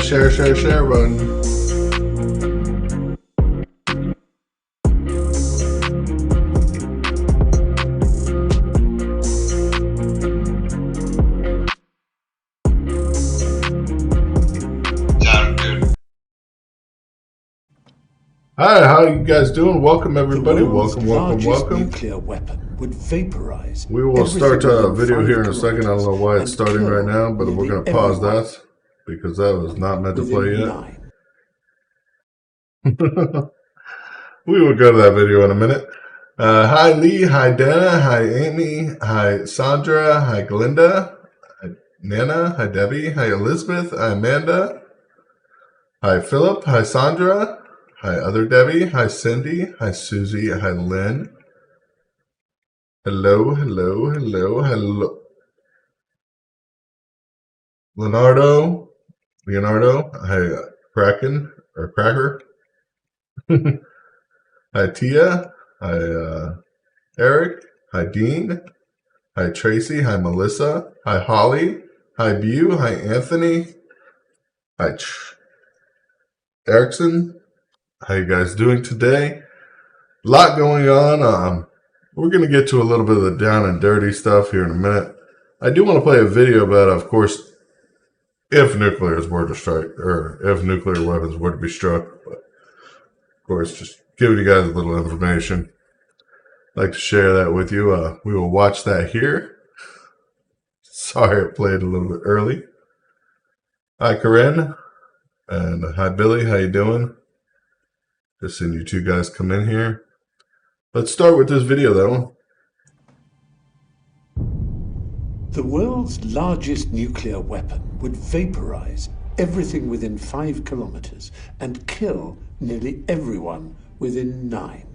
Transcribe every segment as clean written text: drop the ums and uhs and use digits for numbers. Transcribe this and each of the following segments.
share button. Hi, how you guys doing? Welcome everybody. Welcome. Nuclear weapon would vaporize. We will start a video here in a second. I don't know why it's starting right now, but we're going to pause that because that was not meant to play yet. We will go to that video in a minute. Hi Lee, hi Dana, hi Amy, hi Sandra, hi Glinda, hi Nana, hi Debbie, hi Elizabeth, hi Amanda, hi Philip, hi Sandra. Hi, other Debbie. Hi, Cindy. Hi, Susie. Hi, Lynn. Hello. Leonardo. Hi, Kraken or Cracker. Hi, Tia. Hi, Eric. Hi, Dean. Hi, Tracy. Hi, Melissa. Hi, Holly. Hi, Bew. Hi, Anthony. Hi, Erickson. How you guys doing today? A lot going on. We're going to get to a little bit of the down and dirty stuff here in a minute. I do want to play a video about, of course, if nuclear were to strike, or if nuclear weapons were to be struck. But, of course, just giving you guys a little information. I'd like to share that with you. We will watch that here. Sorry it played a little bit early. Hi, Corinne. And hi, Billy. How you doing? Just seeing you two guys come in here. Let's start with this video, though. The world's largest nuclear weapon would vaporize everything within 5 kilometers and kill nearly everyone within 9.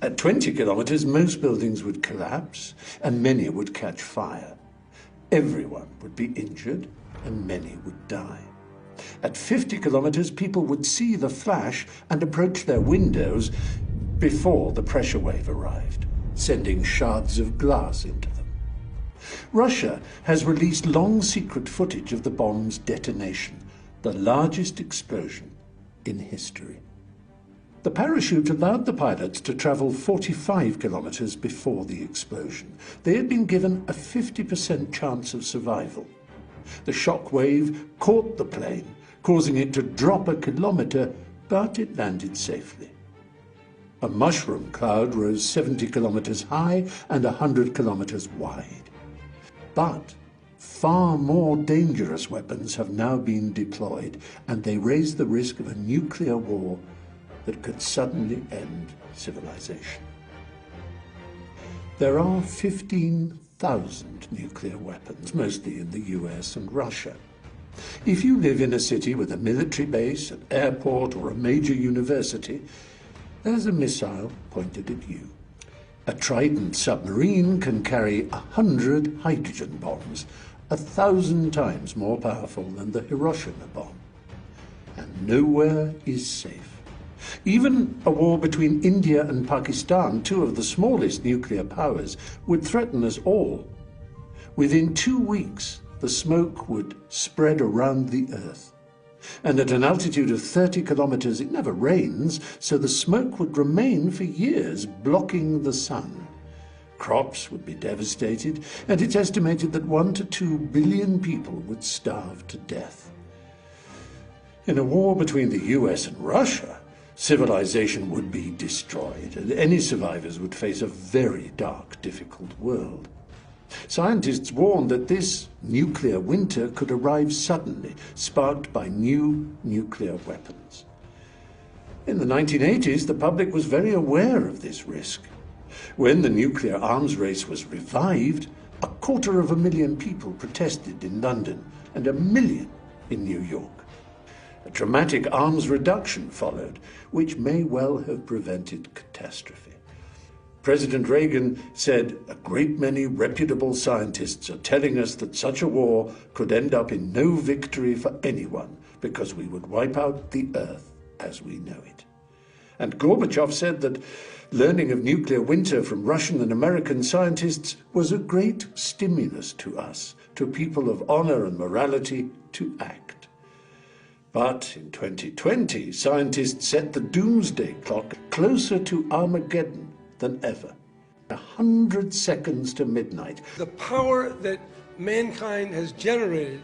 At 20 kilometers, most buildings would collapse and many would catch fire. Everyone would be injured and many would die. At 50 kilometers, people would see the flash and approach their windows before the pressure wave arrived, sending shards of glass into them. Russia has released long secret footage of the bomb's detonation, the largest explosion in history. The parachute allowed the pilots to travel 45 kilometers before the explosion. They had been given a 50% chance of survival. The shock wave caught the plane, causing it to drop a kilometer, but it landed safely. A mushroom cloud rose 70 kilometers high and 100 kilometers wide. But far more dangerous weapons have now been deployed, and they raise the risk of a nuclear war that could suddenly end civilization. There are 15,000 nuclear weapons, mostly in the US and Russia. If you live in a city with a military base, an airport, or a major university, there's a missile pointed at you. A Trident submarine can carry 100 hydrogen bombs, 1,000 times more powerful than the Hiroshima bomb. And nowhere is safe. Even a war between India and Pakistan, 2 of the smallest nuclear powers, would threaten us all. Within 2 weeks, the smoke would spread around the earth. And at an altitude of 30 kilometers, it never rains, so the smoke would remain for years, blocking the sun. Crops would be devastated, and it's estimated that 1 to 2 billion people would starve to death. In a war between the US and Russia, civilization would be destroyed, and any survivors would face a very dark, difficult world. Scientists warn that this nuclear winter could arrive suddenly, sparked by new nuclear weapons. In the 1980s, the public was very aware of this risk. When the nuclear arms race was revived, 250,000 people protested in London and 1 million in New York. A dramatic arms reduction followed, which may well have prevented catastrophe. President Reagan said, "A great many reputable scientists are telling us that such a war could end up in no victory for anyone because we would wipe out the earth as we know it." And Gorbachev said that learning of nuclear winter from Russian and American scientists was a great stimulus to us, to people of honor and morality, to act. But in 2020, scientists set the doomsday clock closer to Armageddon than ever. 100 seconds to midnight. The power that mankind has generated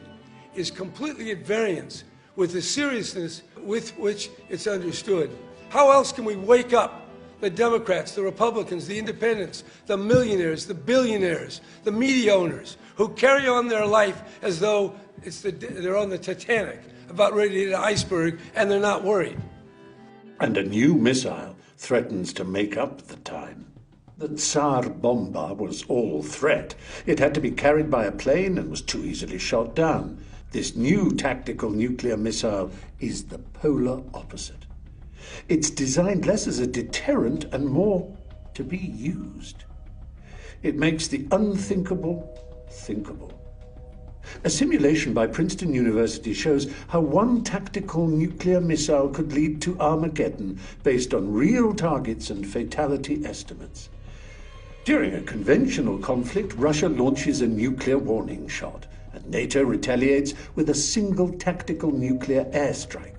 is completely at variance with the seriousness with which it's understood. How else can we wake up the Democrats, the Republicans, the independents, the millionaires, the billionaires, the media owners, who carry on their life as though they're on the Titanic, about ready to hit an iceberg, and they're not worried? And a new missile threatens to make up the time. The Tsar Bomba was all threat. It had to be carried by a plane and was too easily shot down. This new tactical nuclear missile is the polar opposite. It's designed less as a deterrent and more to be used. It makes the unthinkable thinkable. A simulation by Princeton University shows how one tactical nuclear missile could lead to Armageddon based on real targets and fatality estimates. During a conventional conflict, Russia launches a nuclear warning shot, and NATO retaliates with a single tactical nuclear airstrike.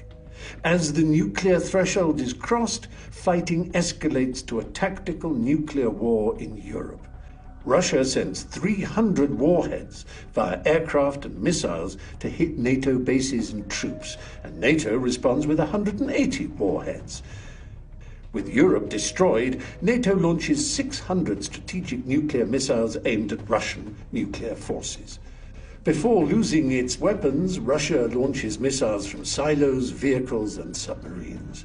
As the nuclear threshold is crossed, fighting escalates to a tactical nuclear war in Europe. Russia sends 300 warheads via aircraft and missiles to hit NATO bases and troops, and NATO responds with 180 warheads. With Europe destroyed, NATO launches 600 strategic nuclear missiles aimed at Russian nuclear forces. Before losing its weapons, Russia launches missiles from silos, vehicles, and submarines.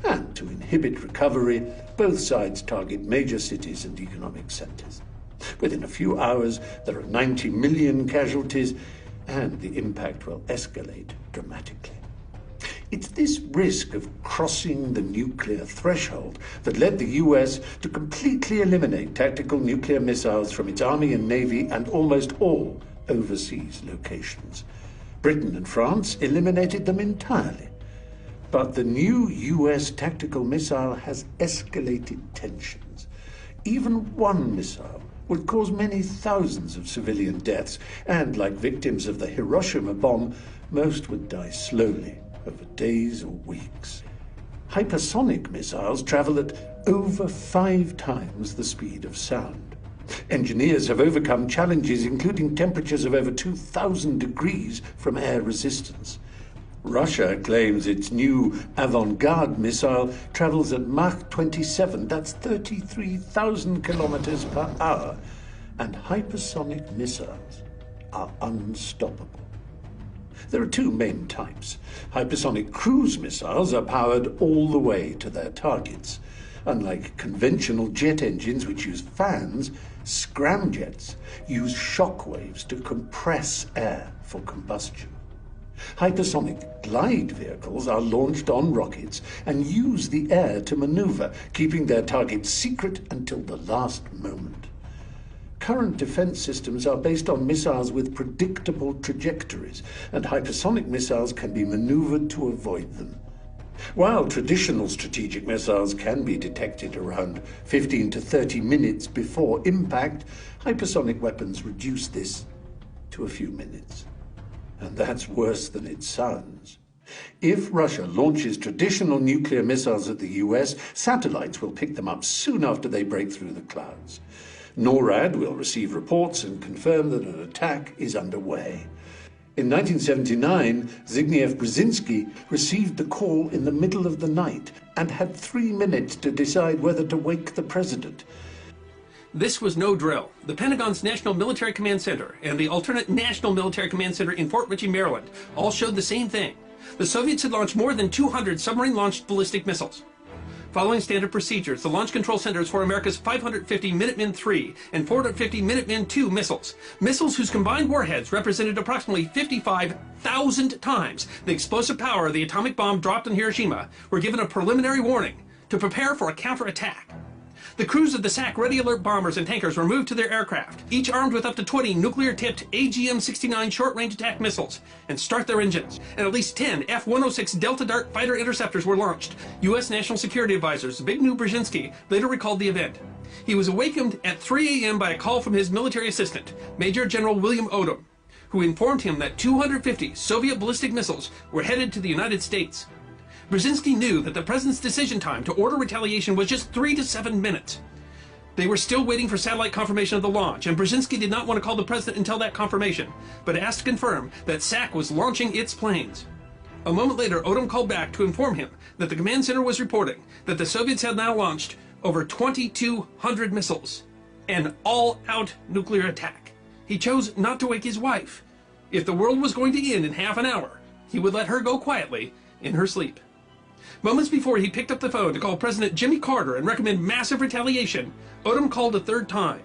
And to inhibit recovery, both sides target major cities and economic centers. Within a few hours, there are 90 million casualties, and the impact will escalate dramatically. It's this risk of crossing the nuclear threshold that led the US to completely eliminate tactical nuclear missiles from its army and navy and almost all overseas locations. Britain and France eliminated them entirely. But the new US tactical missile has escalated tensions. Even one missile would cause many thousands of civilian deaths, and like victims of the Hiroshima bomb, most would die slowly over days or weeks. Hypersonic missiles travel at over 5 times the speed of sound. Engineers have overcome challenges including temperatures of over 2,000 degrees from air resistance. Russia claims its new avant-garde missile travels at Mach 27, that's 33,000 kilometers per hour, and hypersonic missiles are unstoppable. There are 2 main types. Hypersonic cruise missiles are powered all the way to their targets. Unlike conventional jet engines, which use fans, scramjets use shock waves to compress air for combustion. Hypersonic glide vehicles are launched on rockets and use the air to maneuver, keeping their targets secret until the last moment. Current defense systems are based on missiles with predictable trajectories, and hypersonic missiles can be maneuvered to avoid them. While traditional strategic missiles can be detected around 15 to 30 minutes before impact, hypersonic weapons reduce this to a few minutes. And that's worse than it sounds. If Russia launches traditional nuclear missiles at the US, satellites will pick them up soon after they break through the clouds. NORAD will receive reports and confirm that an attack is underway. In 1979, Zbigniew Brzezinski received the call in the middle of the night and had 3 minutes to decide whether to wake the president. This was no drill. The Pentagon's National Military Command Center and the alternate National Military Command Center in Fort Ritchie, Maryland, all showed the same thing. The Soviets had launched more than 200 submarine-launched ballistic missiles. Following standard procedures, the launch control centers for America's 550 Minuteman III and 450 Minuteman II missiles whose combined warheads represented approximately 55,000 times the explosive power of the atomic bomb dropped on Hiroshima, were given a preliminary warning to prepare for a counterattack. The crews of the SAC Ready Alert bombers and tankers were moved to their aircraft, each armed with up to 20 nuclear-tipped AGM-69 short-range attack missiles, and start their engines. And at least 10 F-106 Delta Dart fighter interceptors were launched. U.S. National Security Advisor Zbigniew Brzezinski later recalled the event. He was awakened at 3 a.m. by a call from his military assistant, Major General William Odom, who informed him that 250 Soviet ballistic missiles were headed to the United States. Brzezinski knew that the president's decision time to order retaliation was just 3 to 7 minutes. They were still waiting for satellite confirmation of the launch, and Brzezinski did not want to call the president until that confirmation, but asked to confirm that SAC was launching its planes. A moment later, Odom called back to inform him that the command center was reporting that the Soviets had now launched over 2,200 missiles, an all-out nuclear attack. He chose not to wake his wife. If the world was going to end in half an hour, he would let her go quietly in her sleep. Moments before he picked up the phone to call President Jimmy Carter and recommend massive retaliation, Odom called a third time.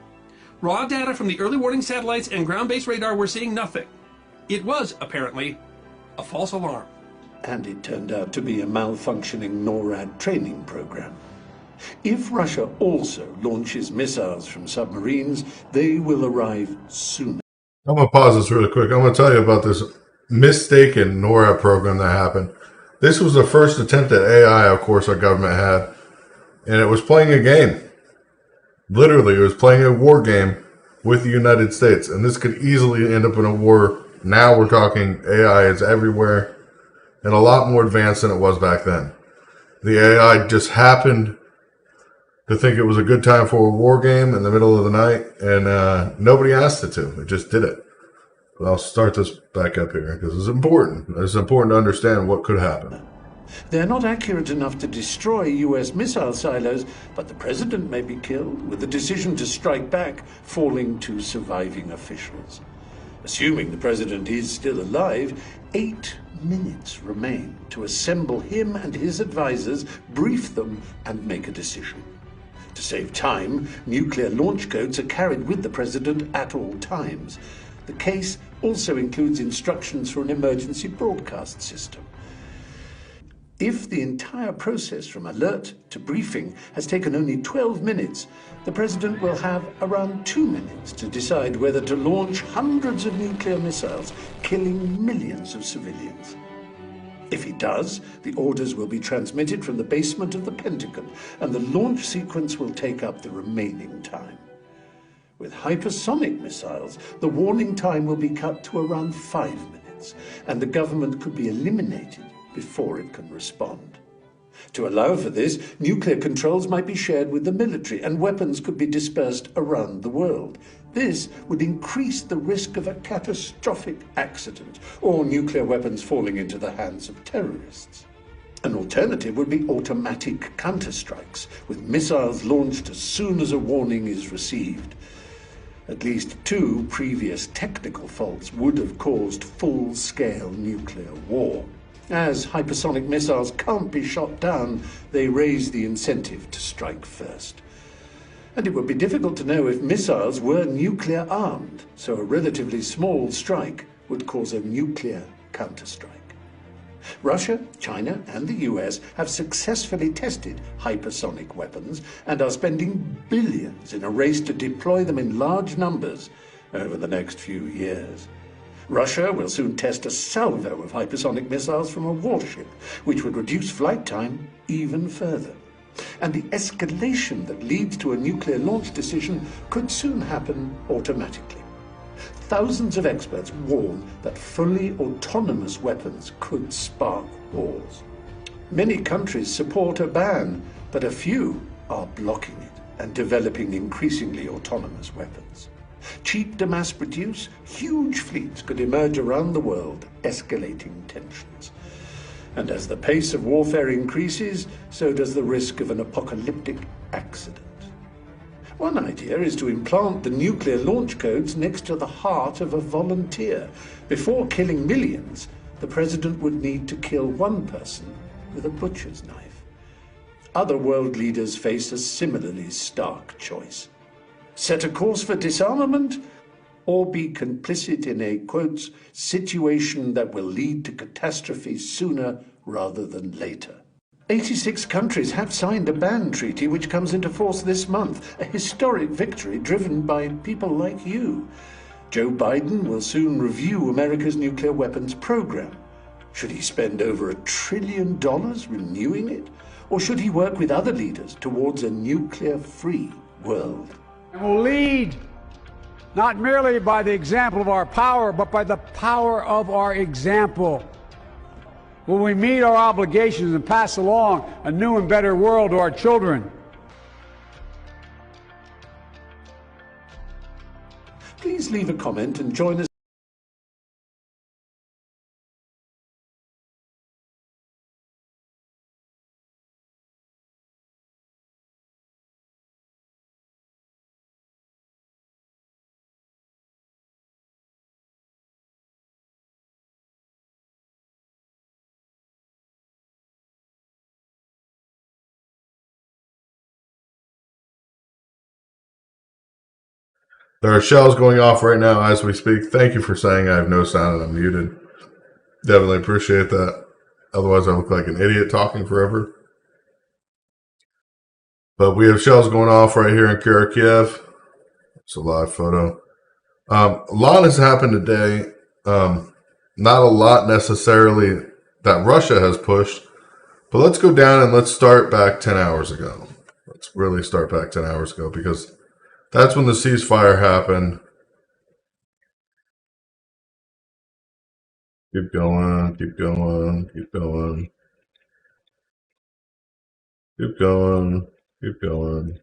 Raw data from the early warning satellites and ground-based radar were seeing nothing. It was, apparently, a false alarm. And it turned out to be a malfunctioning NORAD training program. If Russia also launches missiles from submarines, they will arrive sooner. I'm going to pause this really quick. I'm going to tell you about this mistaken NORAD program that happened. This was the first attempt at AI, of course, our government had, and it was playing a game. Literally, it was playing a war game with the United States, and this could easily end up in a war. Now we're talking AI is everywhere and a lot more advanced than it was back then. The AI just happened to think it was a good time for a war game in the middle of the night, and nobody asked it to. It just did it. But I'll start this back up here because it's important. It's important to understand what could happen. They're not accurate enough to destroy U.S. missile silos, but the president may be killed, with the decision to strike back falling to surviving officials. Assuming the president is still alive, 8 minutes remain to assemble him and his advisors, brief them, and make a decision. To save time, nuclear launch codes are carried with the president at all times. The case also includes instructions for an emergency broadcast system. If the entire process from alert to briefing has taken only 12 minutes, the president will have around 2 minutes to decide whether to launch hundreds of nuclear missiles, killing millions of civilians. If he does, the orders will be transmitted from the basement of the Pentagon, and the launch sequence will take up the remaining time. With hypersonic missiles, the warning time will be cut to around 5 minutes, and the government could be eliminated before it can respond. To allow for this, nuclear controls might be shared with the military, and weapons could be dispersed around the world. This would increase the risk of a catastrophic accident or nuclear weapons falling into the hands of terrorists. An alternative would be automatic counterstrikes, with missiles launched as soon as a warning is received. At least 2 previous technical faults would have caused full-scale nuclear war. As hypersonic missiles can't be shot down, they raise the incentive to strike first. And it would be difficult to know if missiles were nuclear-armed, so a relatively small strike would cause a nuclear counterstrike. Russia, China, and the US have successfully tested hypersonic weapons and are spending billions in a race to deploy them in large numbers over the next few years. Russia will soon test a salvo of hypersonic missiles from a warship, which would reduce flight time even further. And the escalation that leads to a nuclear launch decision could soon happen automatically. Thousands of experts warn that fully autonomous weapons could spark wars. Many countries support a ban, but a few are blocking it and developing increasingly autonomous weapons. Cheap to mass produce, huge fleets could emerge around the world, escalating tensions. And as the pace of warfare increases, so does the risk of an apocalyptic accident. One idea is to implant the nuclear launch codes next to the heart of a volunteer. Before killing millions, the president would need to kill one person with a butcher's knife. Other world leaders face a similarly stark choice. Set a course for disarmament, or be complicit in a, quote, situation that will lead to catastrophe sooner rather than later. 86 countries have signed a ban treaty which comes into force this month, a historic victory driven by people like you. Joe Biden will soon review America's nuclear weapons program. Should he spend over $1 trillion renewing it? Or should he work with other leaders towards a nuclear-free world? And will lead not merely by the example of our power, but by the power of our example. Will we meet our obligations and pass along a new and better world to our children? Please leave a comment and join us. There are shells going off right now as we speak. Thank you for saying I have no sound and I'm muted. Definitely appreciate that. Otherwise, I look like an idiot talking forever. But we have shells going off right here in Kharkiv. It's a live photo. A lot has happened today. Not a lot necessarily that Russia has pushed. But let's go down and let's start back 10 hours ago. Let's really start back 10 hours ago because that's when the ceasefire happened. Keep going, keep going, keep going. Keep going, keep going.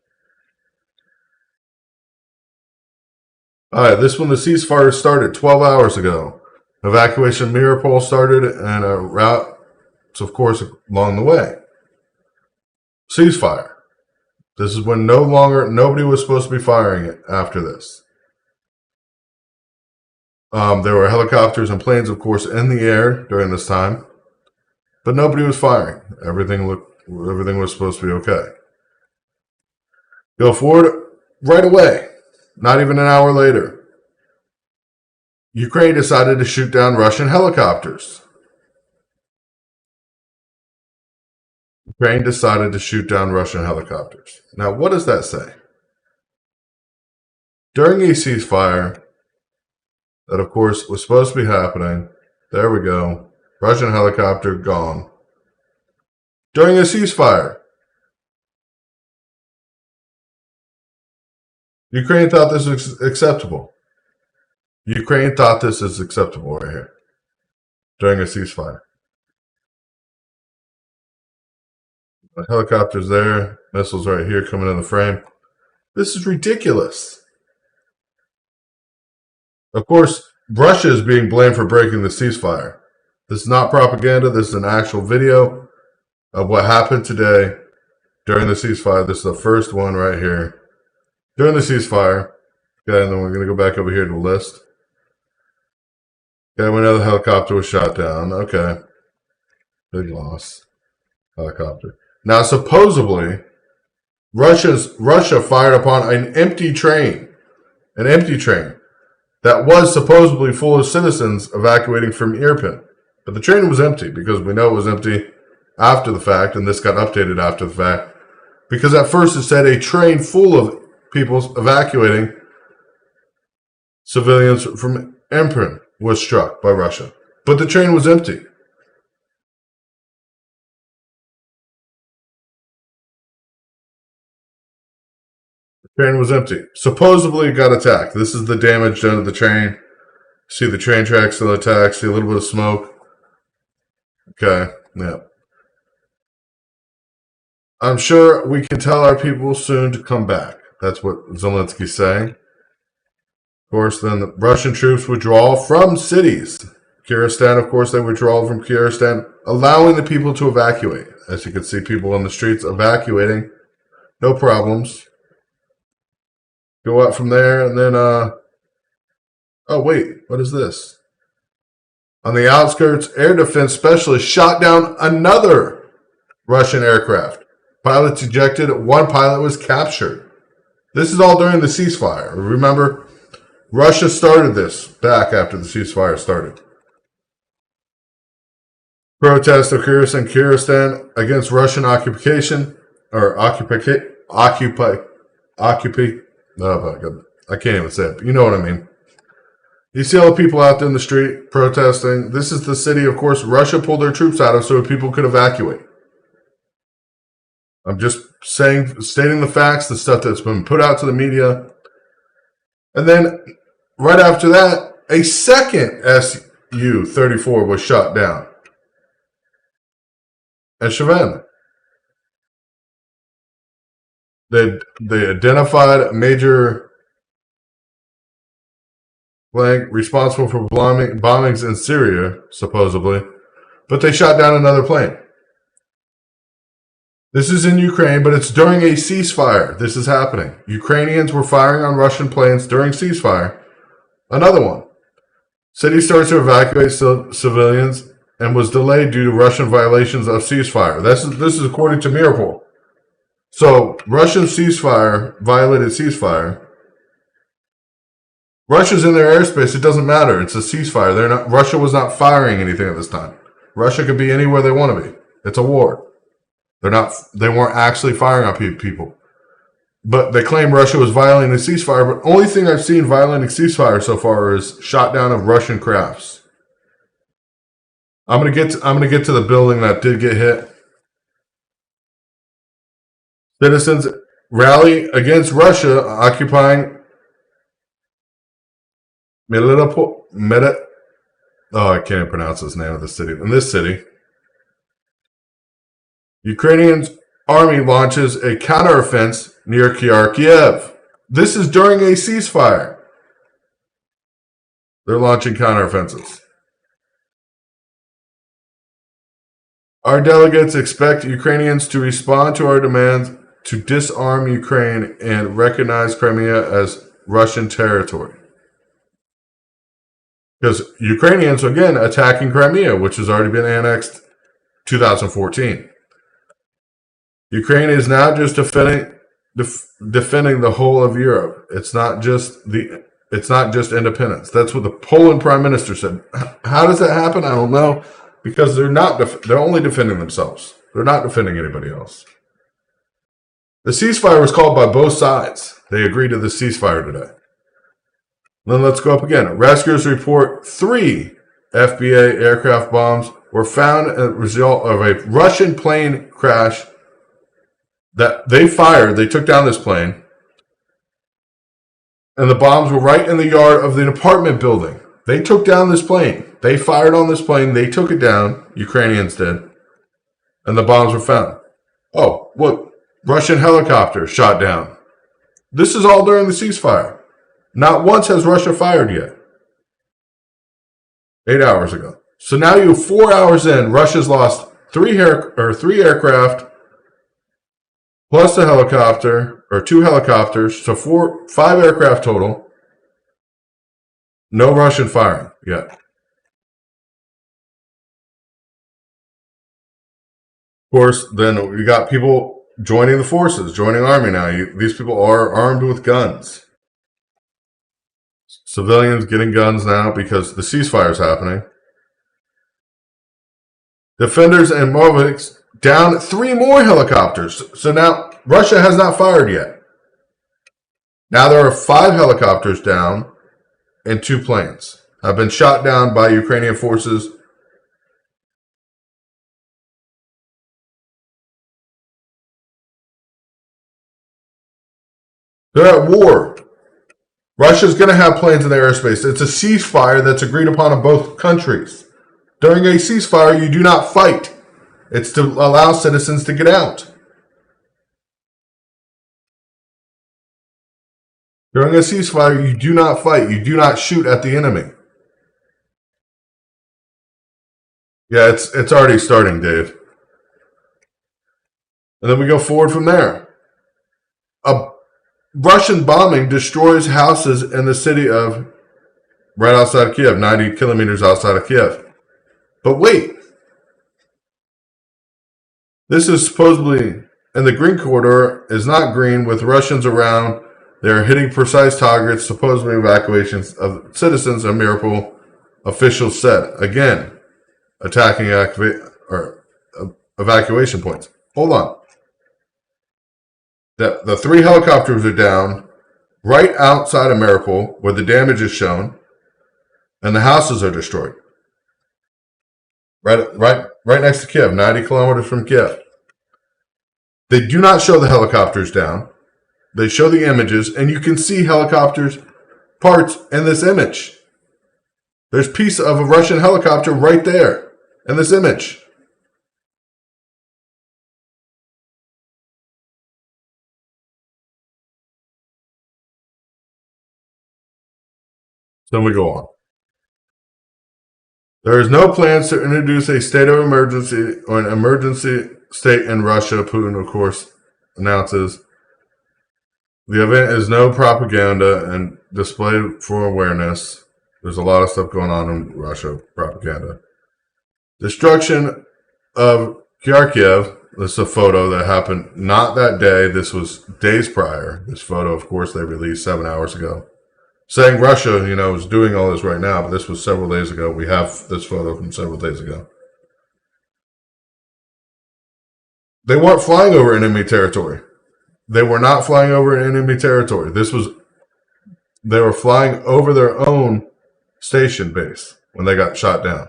Alright, this one, the ceasefire started 12 hours ago. Evacuation of Mariupol started and a route, of course, along the way. Ceasefire. This is when nobody was supposed to be firing it after this. There were helicopters and planes, of course, in the air during this time, but nobody was firing. Everything was supposed to be okay. Go forward right away. Not even an hour later. Ukraine decided to shoot down Russian helicopters. Ukraine decided to shoot down Russian helicopters. Now, what does that say? During a ceasefire, that of course was supposed to be happening, there we go, Russian helicopter gone. During a ceasefire, Ukraine thought this was acceptable. Ukraine thought this is acceptable right here. During a ceasefire. The helicopters there, missiles right here coming in the frame. This is ridiculous. Of course, Russia is being blamed for breaking the ceasefire. This is not propaganda. This is an actual video of what happened today during the ceasefire. This is the first one right here. During the ceasefire. Okay, and then we're going to go back over here to the list. Okay, we know the helicopter was shot down. Okay. Big loss. Helicopter. Now, supposedly, Russia fired upon an empty train. An empty train that was supposedly full of citizens evacuating from Irpin. But the train was empty because we know it was empty after the fact, and this got updated after the fact. Because at first it said a train full of people evacuating civilians from Irpin was struck by Russia. But the train was empty. The train was empty. Supposedly it got attacked. This is the damage done to the train. See the train tracks still attacked. See a little bit of smoke. Okay, yeah. I'm sure we can tell our people soon to come back. That's what Zelensky's saying. Of course, then the Russian troops withdraw from cities. Kyrgyzstan, of course, they withdraw from Kyrgyzstan, allowing the people to evacuate. As you can see, people on the streets evacuating. No problems. Go out from there, and then, oh, wait, what is this? On the outskirts, air defense specialists shot down another Russian aircraft. Pilots ejected. One pilot was captured. This is all during the ceasefire. Remember, Russia started this back after the ceasefire started. Protests occurs in Kyrgyzstan against Russian occupation, or occupy. Oh my God, I can't even say it, but you know what I mean. You see all the people out there in the street protesting. This is the city, of course, Russia pulled their troops out of so people could evacuate. I'm just stating the facts, the stuff that's been put out to the media. And then right after that, a second Su-34 was shot down at Chevan. They identified a major flag responsible for bombings in Syria, supposedly, but they shot down another plane. This is in Ukraine, but it's during a ceasefire. This is happening. Ukrainians were firing on Russian planes during ceasefire. Another one. City starts to evacuate civilians and was delayed due to Russian violations of ceasefire. This is according to Mirapol. So, Russian ceasefire, violated ceasefire. Russia's in their airspace. It doesn't matter. It's a ceasefire. Russia was not firing anything at this time. Russia could be anywhere they want to be. It's a war. They weren't actually firing on people. But they claim Russia was violating the ceasefire. But only thing I've seen violating ceasefire so far is shot down of Russian crafts. I'm gonna get to the building that did get hit. Citizens rally against Russia occupying oh, I can't even pronounce this name of the city. In this city, Ukrainian army launches a counteroffensive near Kharkiv. This is during a ceasefire. They're launching counteroffensives. Our delegates expect Ukrainians to respond to our demands to disarm Ukraine and recognize Crimea as Russian territory. Because Ukrainians, again, attacking Crimea, which has already been annexed 2014. Ukraine is now just defending the whole of Europe. It's not just independence. That's what the Poland prime minister said. How does that happen? I don't know. Because they're only defending themselves. They're not defending anybody else. The ceasefire was called by both sides. They agreed to the ceasefire today. Then let's go up again. Rescuers report 3 FBA aircraft bombs were found as a result of a Russian plane crash that they fired. They took down this plane. And the bombs were right in the yard of the apartment building. They took down this plane. They fired on this plane. They took it down. Ukrainians did. And the bombs were found. Oh, look. Russian helicopter shot down. This is all during the ceasefire. Not once has Russia fired yet. 8 hours ago. So now you're 4 hours in. Russia's lost 3 aircraft plus a helicopter, or 2 helicopters. So 5 aircraft total. No Russian firing yet. Of course, then we got people joining the forces, joining army now. These people are armed with guns. Civilians getting guns now because the ceasefire is happening. Defenders and Moviks down 3 more helicopters. So now Russia has not fired yet. Now there are 5 helicopters down and 2 planes have been shot down by Ukrainian forces. They're at war. Russia's going to have planes in their airspace. It's a ceasefire that's agreed upon in both countries. During a ceasefire, you do not fight. It's to allow citizens to get out. During a ceasefire, you do not fight. You do not shoot at the enemy. Yeah, it's already starting, Dave. And then we go forward from there. A Russian bombing destroys houses in the city of, right outside of Kiev, 90 kilometers outside of Kiev. But wait. This is supposedly, and the green corridor is not green with Russians around. They're hitting precise targets, supposedly evacuations of citizens, a miracle, officials said. Again, attacking evacuation points. Hold on. The 3 helicopters are down right outside of Mariupol, where the damage is shown, and the houses are destroyed. Right next to Kiev, 90 kilometers from Kiev. They do not show the helicopters down. They show the images, and you can see helicopters parts in this image. There's a piece of a Russian helicopter right there in this image. Then we go on. There is no plans to introduce a state of emergency or an emergency state in Russia, Putin, of course, announces. The event is no propaganda and displayed for awareness. There's a lot of stuff going on in Russia, propaganda. Destruction of Kharkiv. This is a photo that happened not that day. This was days prior. This photo, of course, they released 7 hours ago. Saying Russia, is doing all this right now, but this was several days ago. We have this photo from several days ago. They weren't flying over enemy territory. They were not flying over enemy territory. They were flying over their own station base when they got shot down.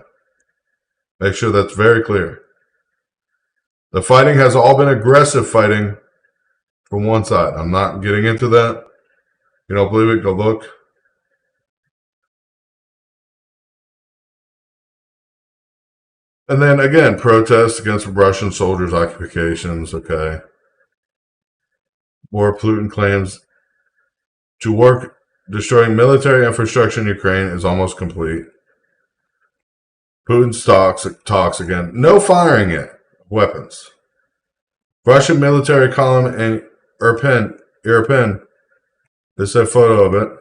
Make sure that's very clear. The fighting has all been aggressive fighting from one side. I'm not getting into that. If you don't believe it, go look. And then again, protests against Russian soldiers' occupations, okay. More Putin claims to work destroying military infrastructure in Ukraine is almost complete. Putin talks again. No firing yet. Weapons. Russian military column in Irpin. This is a photo of it.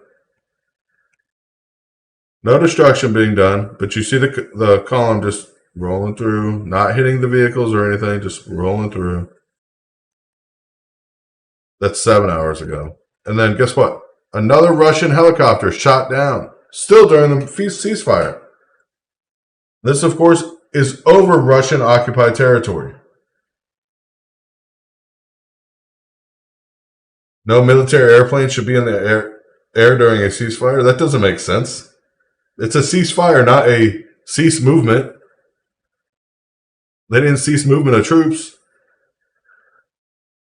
No destruction being done, but you see the column just rolling through, not hitting the vehicles or anything, just rolling through. That's 7 hours ago. And then guess what? Another Russian helicopter shot down, still during the ceasefire. This, of course, is over Russian occupied territory. No military airplane should be in the air during a ceasefire. That doesn't make sense. It's a ceasefire, not a cease movement. They didn't cease movement of troops.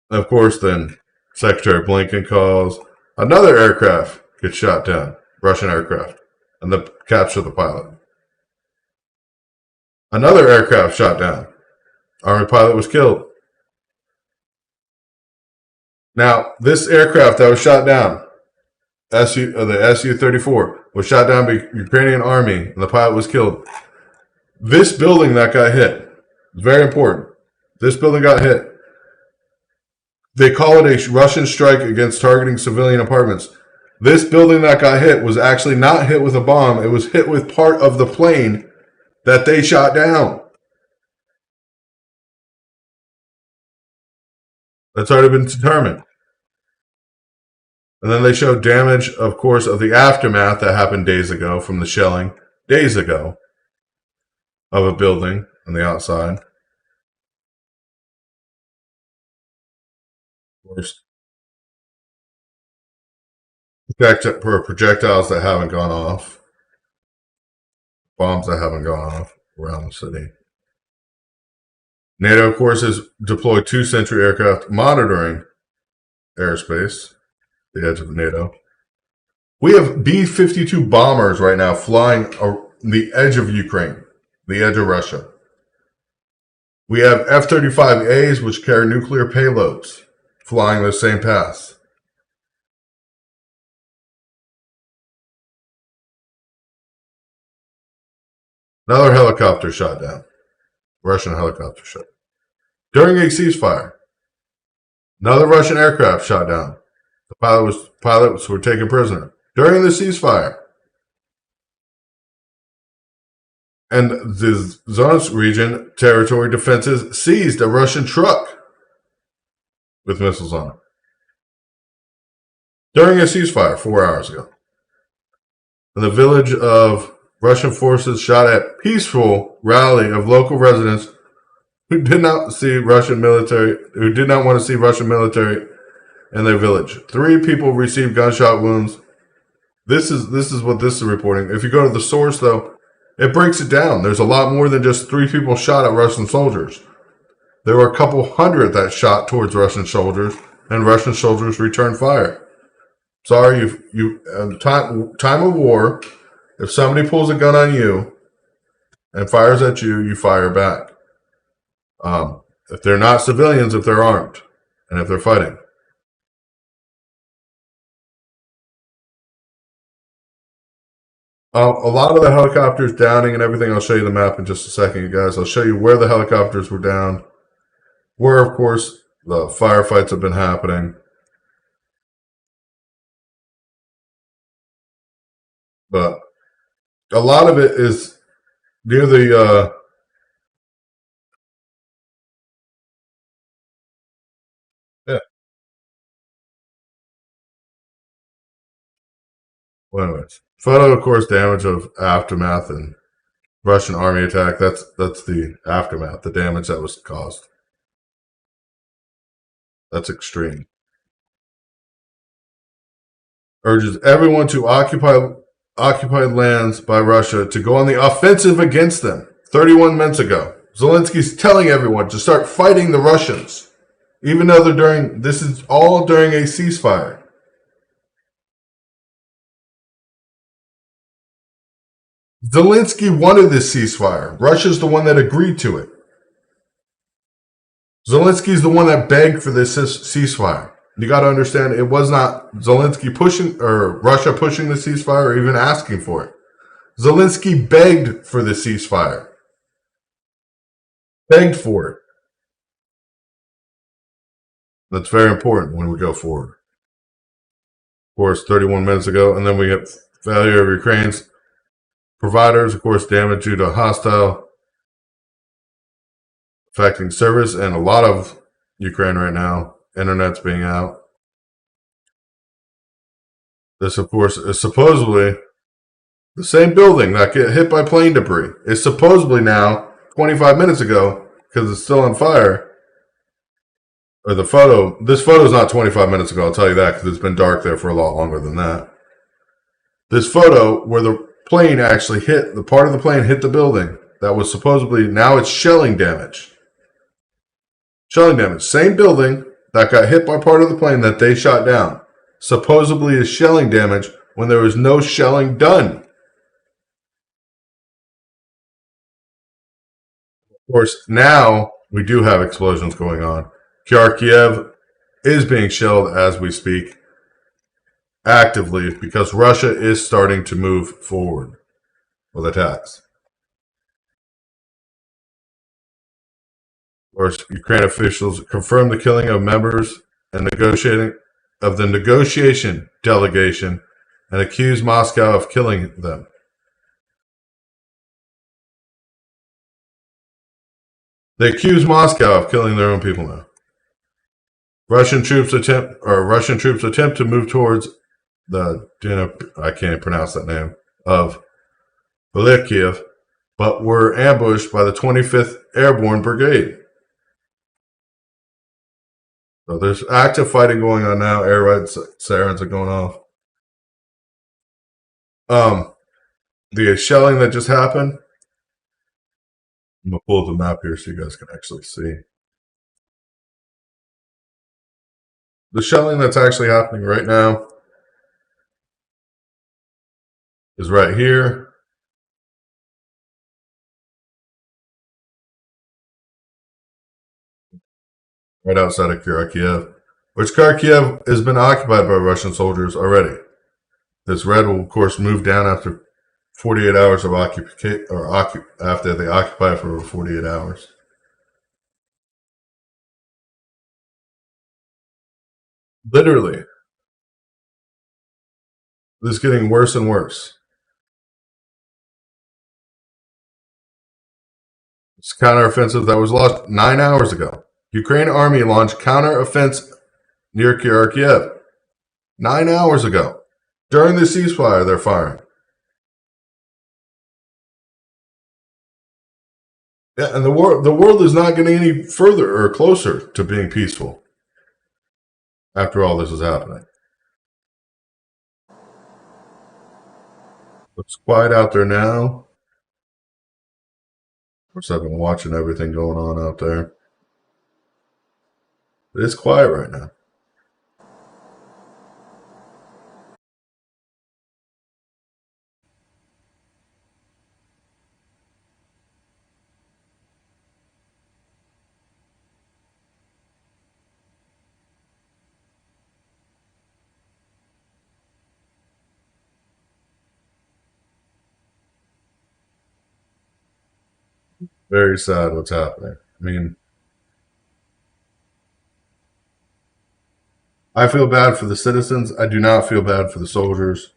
Of course, then Secretary Blinken calls. Another aircraft gets shot down, Russian aircraft, and they capture the pilot. Another aircraft shot down. Army pilot was killed. Now, this aircraft that was shot down, the Su-34, was shot down by the Ukrainian army, and the pilot was killed. This building that got hit, it's very important. This building got hit. They call it a Russian strike against targeting civilian apartments. This building that got hit was actually not hit with a bomb. It was hit with part of the plane that they shot down. That's already been determined. And then they show damage, of course, of the aftermath that happened days ago from the shelling, days ago, of a building on the outside. Of course, projectiles that haven't gone off, bombs that haven't gone off around the city. NATO, of course, has deployed 2 Sentry aircraft monitoring airspace, the edge of NATO. We have B-52 bombers right now flying the edge of Ukraine, the edge of Russia. We have F-35As, which carry nuclear payloads, flying the same paths. Another helicopter shot down. Russian helicopter shot. During a ceasefire, another Russian aircraft shot down. The pilots were taken prisoner. During the ceasefire, and the Donetsk region territory defenses seized a Russian truck with missiles on it. During a ceasefire 4 hours ago. In the village of Russian forces shot at peaceful rally of local residents who did not want to see Russian military in their village. 3 people received gunshot wounds. This is what this is reporting. If you go to the source, though, it breaks it down. There's a lot more than just 3 people shot at Russian soldiers. There were a couple hundred that shot towards Russian soldiers, and Russian soldiers returned fire. Sorry, time of war, if somebody pulls a gun on you and fires at you, you fire back. If they're not civilians, if they're armed, and if they're fighting. A lot of the helicopters downing and everything, I'll show you the map in just a second, you guys. I'll show you where the helicopters were down, where, of course, the firefights have been happening. But a lot of it is near the yeah. Well, anyways, photo, of course, damage of aftermath and Russian army attack. That's the aftermath, the damage that was caused. That's extreme. Urges everyone to occupy occupied lands by Russia to go on the offensive against them. 31 minutes ago, Zelensky's telling everyone to start fighting the Russians, even though this is all during a ceasefire. Zelensky wanted this ceasefire. Russia's the one that agreed to it. Zelensky's the one that begged for this ceasefire. You got to understand, it was not Zelensky pushing or Russia pushing the ceasefire or even asking for it. Zelensky begged for the ceasefire. Begged for it. That's very important when we go forward. Of course, 31 minutes ago, and then we get failure of Ukraine's providers, of course, damage due to hostile affecting service, and a lot of Ukraine right now, internet's being out. This, of course, is supposedly the same building that get hit by plane debris. It's supposedly now 25 minutes ago, because it's still on fire. Or this photo is not 25 minutes ago, I'll tell you that, because it's been dark there for a lot longer than that. This photo where the plane actually hit, the part of the plane hit the building that was supposedly, now it's shelling damage. Shelling damage. Same building that got hit by part of the plane that they shot down. Supposedly is shelling damage when there was no shelling done. Of course, now we do have explosions going on. Kharkiv is being shelled as we speak actively because Russia is starting to move forward with attacks. Of course, Ukraine officials confirmed the killing of members and of the negotiation delegation and accused Moscow of killing them. They accuse Moscow of killing their own people now. Russian troops attempt to move towards I can't pronounce that name, of Velikiv, but were ambushed by the 25th Airborne Brigade. So there's active fighting going on now. Air raid sirens are going off. The shelling that just happened, I'm going to pull up the map here so you guys can actually see. The shelling that's actually happening right now is right here. Right outside of Kharkiv, which Kharkiv has been occupied by Russian soldiers already. This red will, of course, move down after 48 hours of occupation, after they occupy it for 48 hours. Literally, this is getting worse and worse. It's counteroffensive that was launched 9 hours ago. Ukraine army launched counteroffensive near Kharkiv 9 hours ago. During the ceasefire, they're firing. Yeah, and the world is not getting any further or closer to being peaceful after all this is happening. It's quiet out there now. Of course, I've been watching everything going on out there. It is quiet right now. Very sad what's happening. I mean, I feel bad for the citizens. I do not feel bad for the soldiers.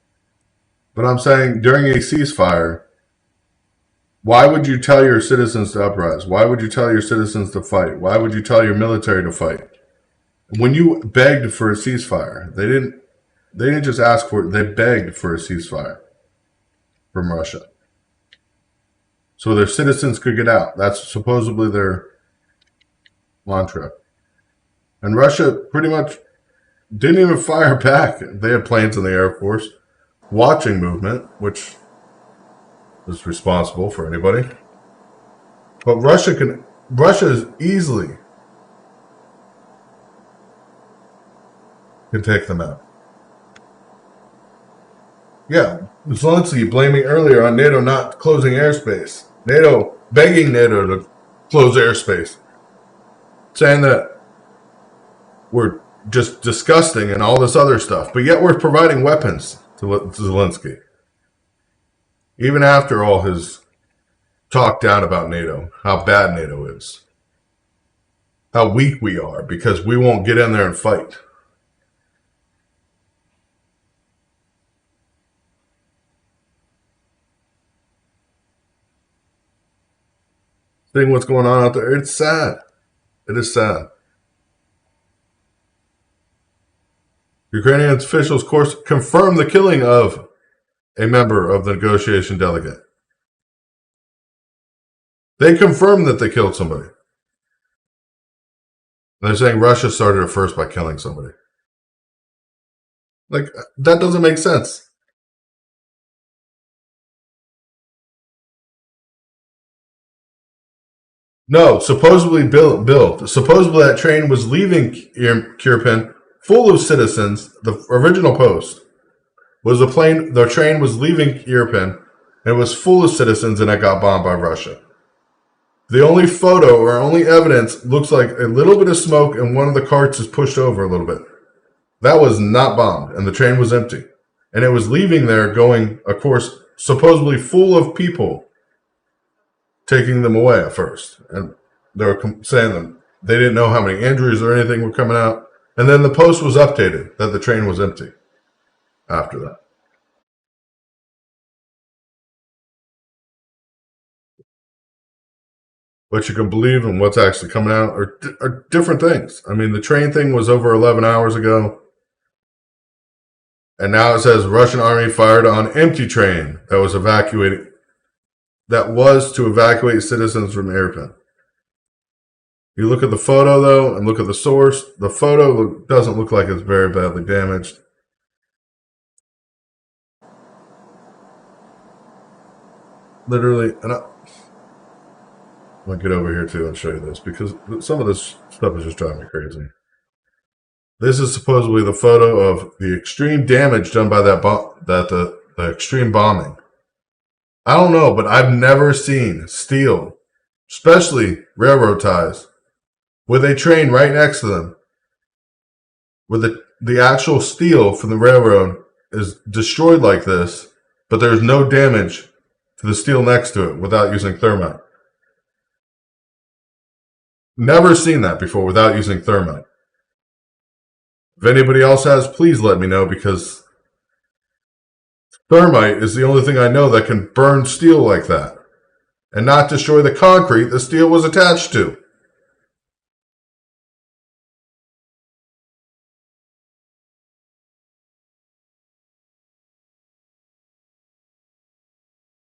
But I'm saying during a ceasefire, why would you tell your citizens to uprise? Why would you tell your citizens to fight? Why would you tell your military to fight? When you begged for a ceasefire, they didn't just ask for it, they begged for a ceasefire from Russia. So their citizens could get out. That's supposedly their mantra. And Russia pretty much didn't even fire back. They had planes in the Air Force watching movement, which is responsible for anybody. But Russia is easily can take them out. Yeah, Zelensky blaming earlier on NATO not closing airspace. NATO begging NATO to close airspace, saying that we're just disgusting and all this other stuff. But yet we're providing weapons to Zelensky. Even after all his talk down about NATO, how bad NATO is, how weak we are because we won't get in there and fight. Seeing what's going on out there, it's sad. It is sad. Ukrainian officials, of course, confirmed the killing of a member of the negotiation delegate. They confirmed that they killed somebody. They're saying Russia started it first by killing somebody. Like, that doesn't make sense. No, supposedly built. Supposedly that train was leaving Kirpin full of citizens. The original post was the train was leaving Irpin, and it was full of citizens, and it got bombed by Russia. The only photo or only evidence looks like a little bit of smoke, and one of the carts is pushed over a little bit. That was not bombed, and the train was empty. And it was leaving there going, of course, supposedly full of people taking them away at first. And they were saying them they didn't know how many injuries or anything were coming out. And then the post was updated that the train was empty after that. What you can believe and what's actually coming out are different things. I mean, the train thing was over 11 hours ago. And now it says Russian army fired on empty train that was to evacuate citizens from Irpin. You look at the photo, though, and look at the source. The photo doesn't look like it's very badly damaged. Literally, and I'll get over here, too, and show you this, because some of this stuff is just driving me crazy. This is supposedly the photo of the extreme damage done by the extreme bombing. I don't know, but I've never seen steel, especially railroad ties, with a train right next to them, where the actual steel from the railroad is destroyed like this, but there's no damage to the steel next to it without using thermite. Never seen that before without using thermite. If anybody else has, please let me know, because thermite is the only thing I know that can burn steel like that and not destroy the concrete the steel was attached to.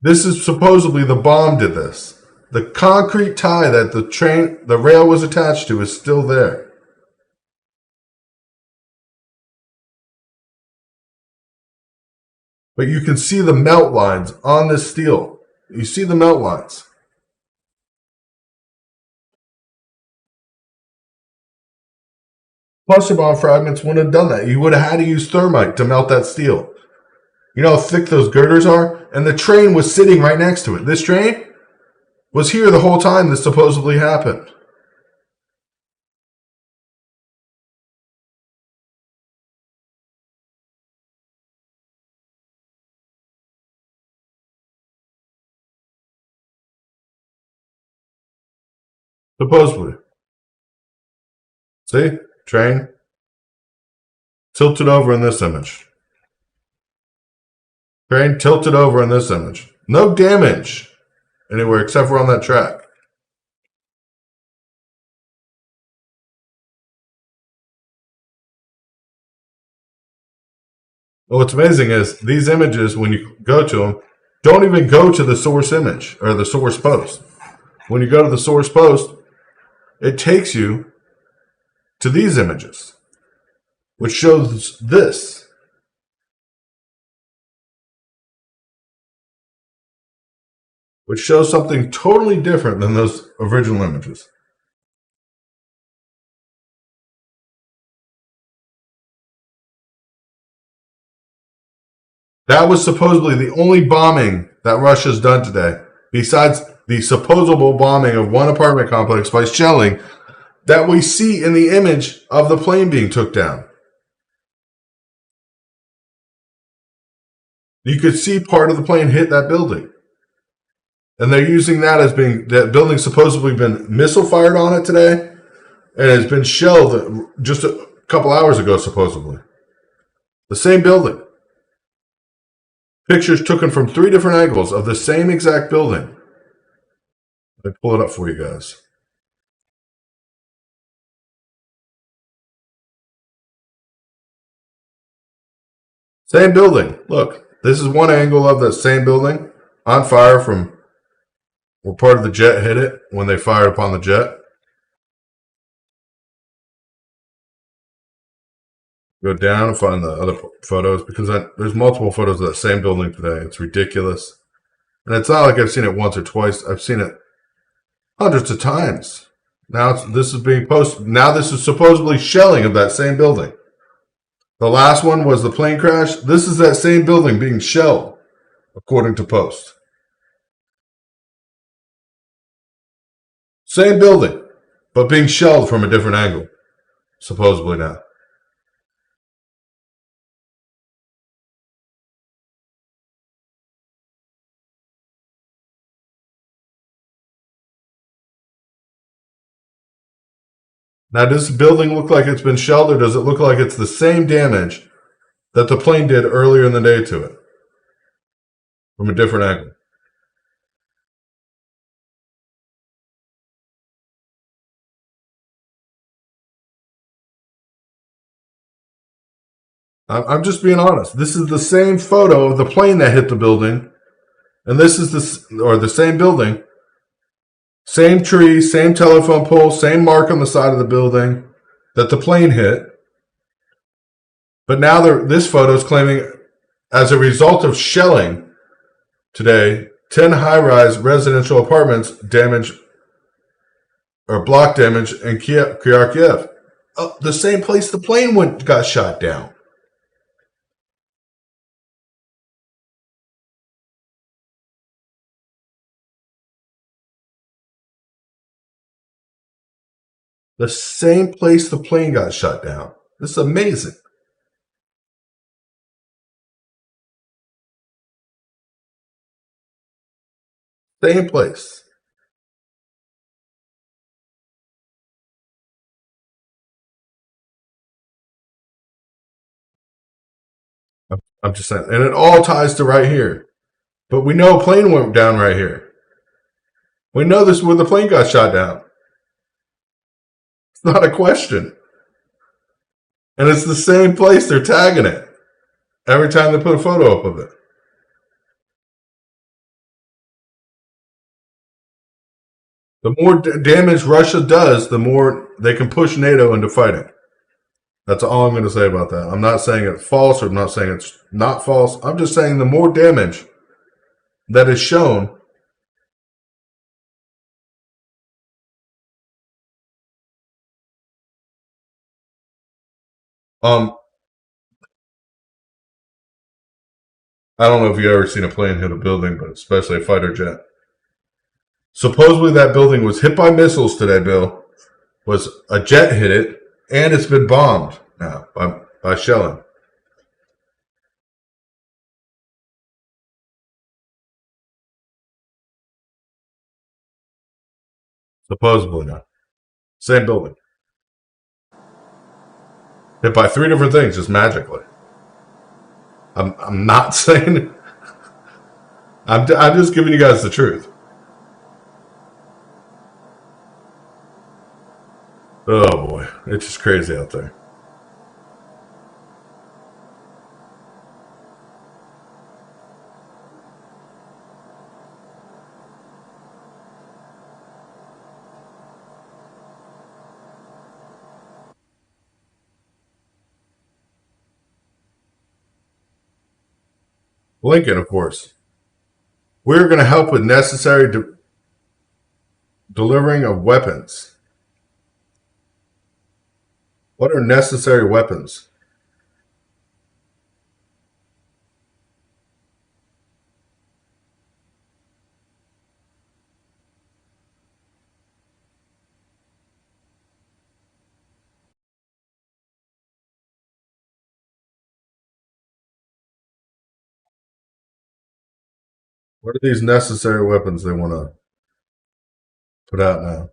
This is supposedly the bomb did this. The concrete tie that the rail was attached to is still there. But you can see the melt lines on this steel. You see the melt lines. Cluster bomb fragments wouldn't have done that. You would have had to use thermite to melt that steel. You know how thick those girders are? And the train was sitting right next to it. This train was here the whole time this supposedly happened. Supposedly. See? Train. Tilted over in this image. Train tilted over in this image. No damage anywhere except for on that track. Well, what's amazing is these images, when you go to them, don't even go to the source image or the source post. When you go to the source post, it takes you to these images, which shows this. Which shows something totally different than those original images. That was supposedly the only bombing that Russia's done today, besides the supposable bombing of one apartment complex by shelling that we see in the image of the plane being took down. You could see part of the plane hit that building. And they're using that as being, that building supposedly been missile fired on it today, and has been shelled just a couple hours ago, supposedly. The same building. Pictures taken from 3 different angles of the same exact building. Let me pull it up for you guys. Same building. Look, this is one angle of the same building on fire from where part of the jet hit it when they fired upon the jet. Go down and find the other photos because there's multiple photos of that same building today. It's ridiculous. And it's not like I've seen it once or twice. I've seen it hundreds of times. Now this is being posted. Now this is supposedly shelling of that same building. The last one was the plane crash. This is that same building being shelled, according to Post. Same building, but being shelled from a different angle, supposedly now. Now, does the building look like it's been shelled, or does it look like it's the same damage that the plane did earlier in the day to it from a different angle? I'm just being honest. This is the same photo of the plane that hit the building, and this is the same building, same tree, same telephone pole, same mark on the side of the building that the plane hit. But now this photo is claiming, as a result of shelling today, 10 high-rise residential apartments damaged or block damage in Kharkiv. Oh, the same place the plane got shot down. The same place the plane got shot down. This is amazing. Same place. I'm just saying. And it all ties to right here. But we know a plane went down right here. We know this is where the plane got shot down. It's not a question. And it's the same place they're tagging it every time they put a photo up of it. The more damage Russia does, the more they can push NATO into fighting. That's all I'm going to say about that. I'm not saying it's false, or I'm not saying it's not false. I'm just saying the more damage that is shown, I don't know if you've ever seen a plane hit a building, but especially a fighter jet. Supposedly that building was hit by missiles today, Bill. Was a jet hit it, and it's been bombed now by shelling. Supposedly not. Same building. Hit by three different things just magically. I'm not saying. I'm just giving you guys the truth. Oh boy, it's just crazy out there. Blinken, of course. We're going to help with necessary delivering of weapons. What are necessary weapons? What are these necessary weapons they want to put out now?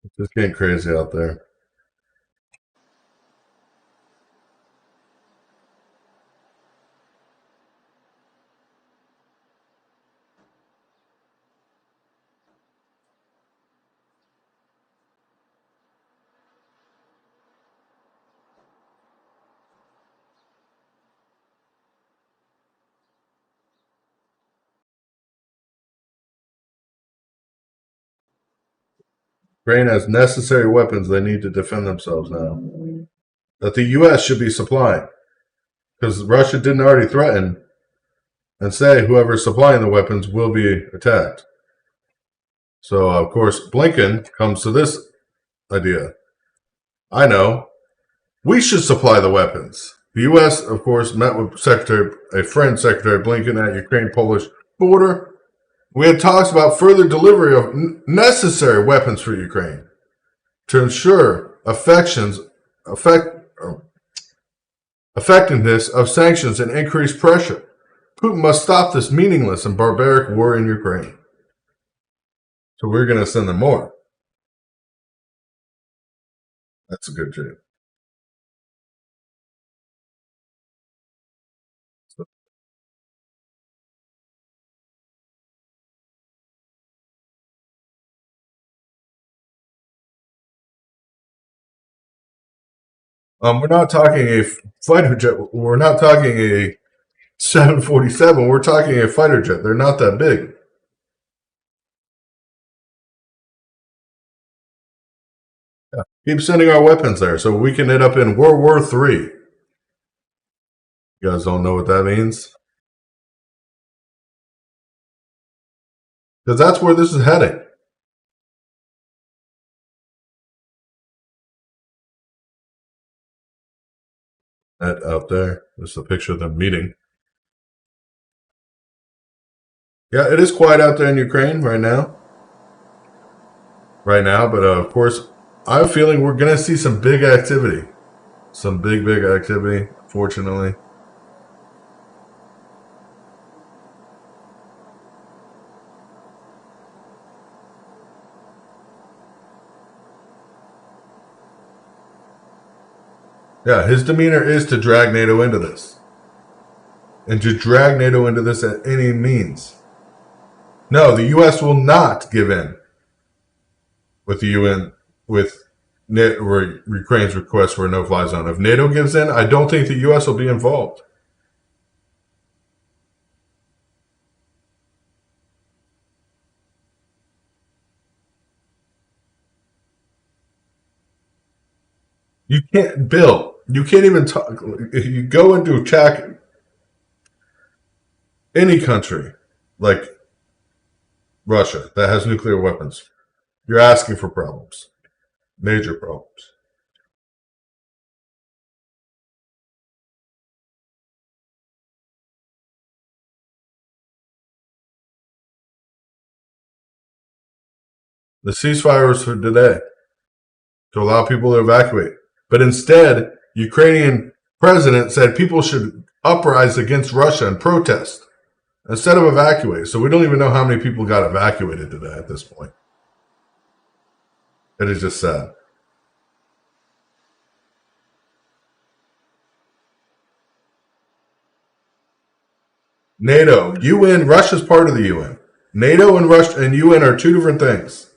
It's just getting crazy out there. Ukraine has necessary weapons they need to defend themselves now. That the U.S. should be supplying. Because Russia didn't already threaten and say whoever's supplying the weapons will be attacked. So, of course, Blinken comes to this idea. I know. We should supply the weapons. The U.S., of course, met with Secretary Blinken at Ukraine-Polish border. We had talks about further delivery of necessary weapons for Ukraine to ensure effectiveness of sanctions and increased pressure. Putin must stop this meaningless and barbaric war in Ukraine. So we're going to send them more. That's a good job. We're not talking a fighter jet. We're not talking a 747. We're talking a fighter jet. They're not that big. Yeah. Keep sending our weapons there so we can end up in World War III. You guys don't know what that means? Because that's where this is heading. Out there. This is a picture of them meeting. Yeah, it is quiet out there in Ukraine right now. But of course, I have a feeling we're going to see some big activity. Some big activity, fortunately. Yeah, his demeanor is to drag NATO into this. And to drag NATO into this at any means. No, the U.S. will not give in with the UN, with Ukraine's request for a no-fly zone. If NATO gives in, I don't think the U.S. will be involved. You can't, Bill, you can't even talk. If you go into attack any country like Russia that has nuclear weapons, you're asking for problems. Major problems. The ceasefire was for today to allow people to evacuate. But instead, Ukrainian president said people should uprise against Russia and protest instead of evacuate. So we don't even know how many people got evacuated today at this point. It is just sad. NATO, UN, Russia's part of the UN. NATO and Russia and UN are two different things.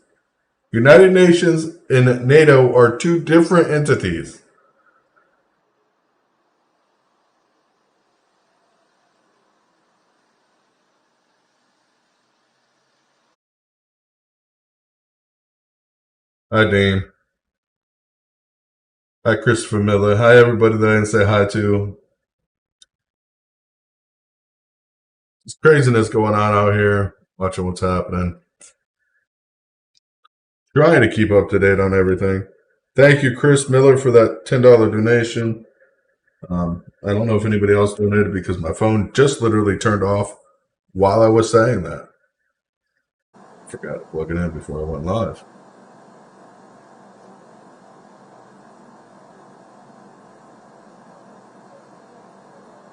United Nations and NATO are two different entities. Hi, Dean. Hi, Christopher Miller. Hi, everybody that I didn't say hi to. There's craziness going on out here. Watching what's happening. Trying to keep up to date on everything. Thank you, Chris Miller, for that $10 donation. I don't know if anybody else donated because my phone just literally turned off while I was saying that. Forgot to plug it in before I went live.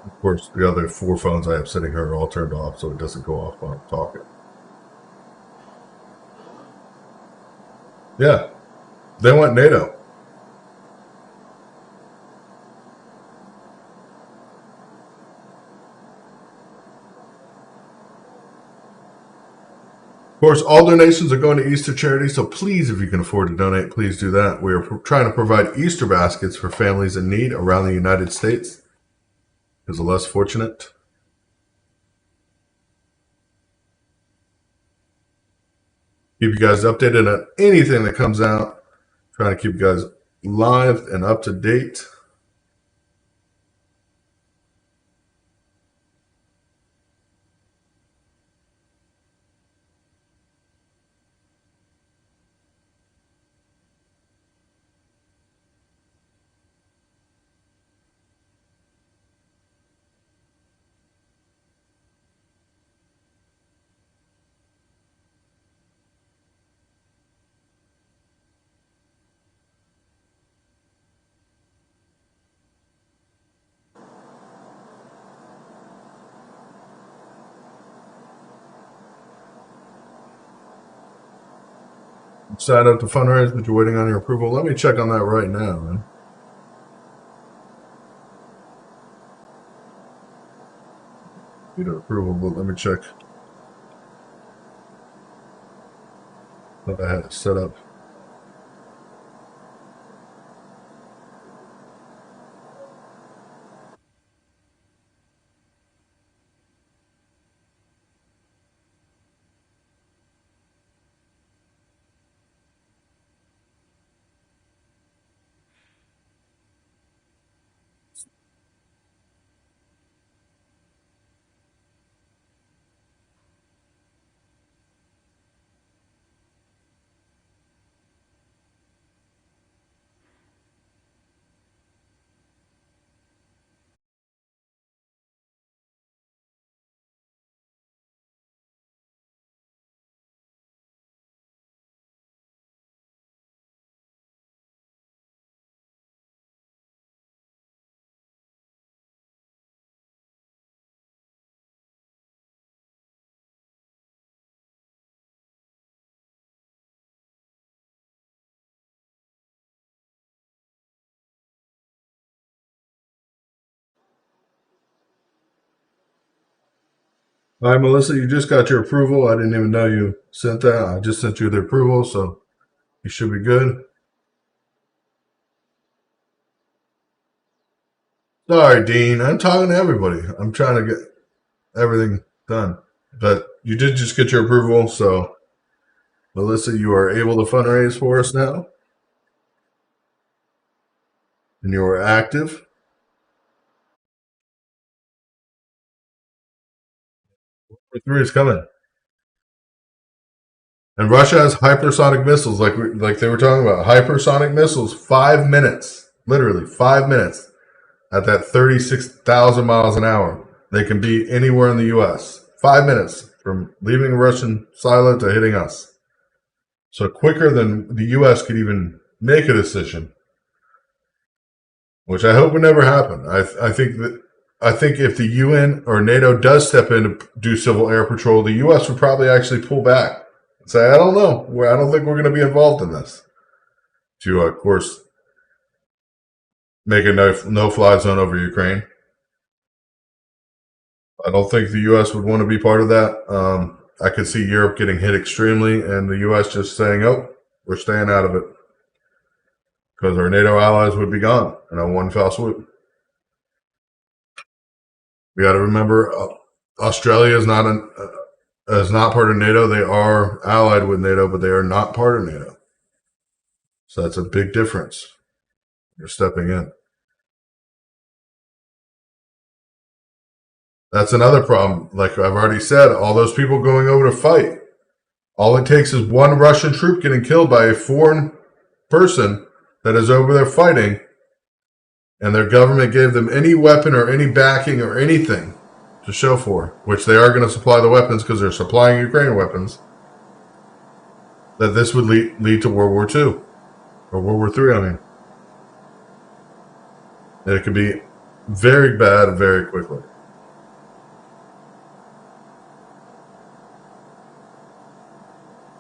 Of course, the other 4 phones I have sitting here are all turned off so it doesn't go off while I'm talking. Yeah, they want NATO. Of course, all donations are going to Easter charity, so please, if you can afford to donate, please do that. We are trying to provide Easter baskets for families in need around the United States. Is the less fortunate. Keep you guys updated on anything that comes out. Trying to keep you guys live and up to date. Signed up to fundraise, but you're waiting on your approval. Let me check on that right now, man. Need approval, but let me check. Thought I had it set up. Hi, Melissa. You just got your approval. I didn't even know you sent that. I just sent you the approval, so you should be good. Sorry, Dean. I'm talking to everybody. I'm trying to get everything done. But you did just get your approval, so Melissa, you are able to fundraise for us now. And you are active. Number 3 is coming. And Russia has hypersonic missiles, like they were talking about. Hypersonic missiles, 5 minutes, literally 5 minutes, at that 36,000 miles an hour. They can be anywhere in the U.S. 5 minutes from leaving a Russian silo to hitting us. So quicker than the U.S. could even make a decision, which I hope would never happen. I think if the UN or NATO does step in to do civil air patrol, the U.S. would probably actually pull back and say, I don't know. I don't think we're going to be involved in this. To, of course, make a no-fly zone over Ukraine. I don't think the U.S. would want to be part of that. I could see Europe getting hit extremely and the U.S. just saying, oh, we're staying out of it. Because our NATO allies would be gone in a one fell swoop. We got to remember, Australia is not part of NATO. They are allied with NATO, but they are not part of NATO. So that's a big difference. You're stepping in. That's another problem. Like I've already said, all those people going over to fight, all it takes is one Russian troop getting killed by a foreign person that is over there fighting, and their government gave them any weapon or any backing or anything to show for, which they are going to supply the weapons because they're supplying Ukraine weapons, that this would lead to World War II. Or World War III, I mean. And it could be very bad very quickly.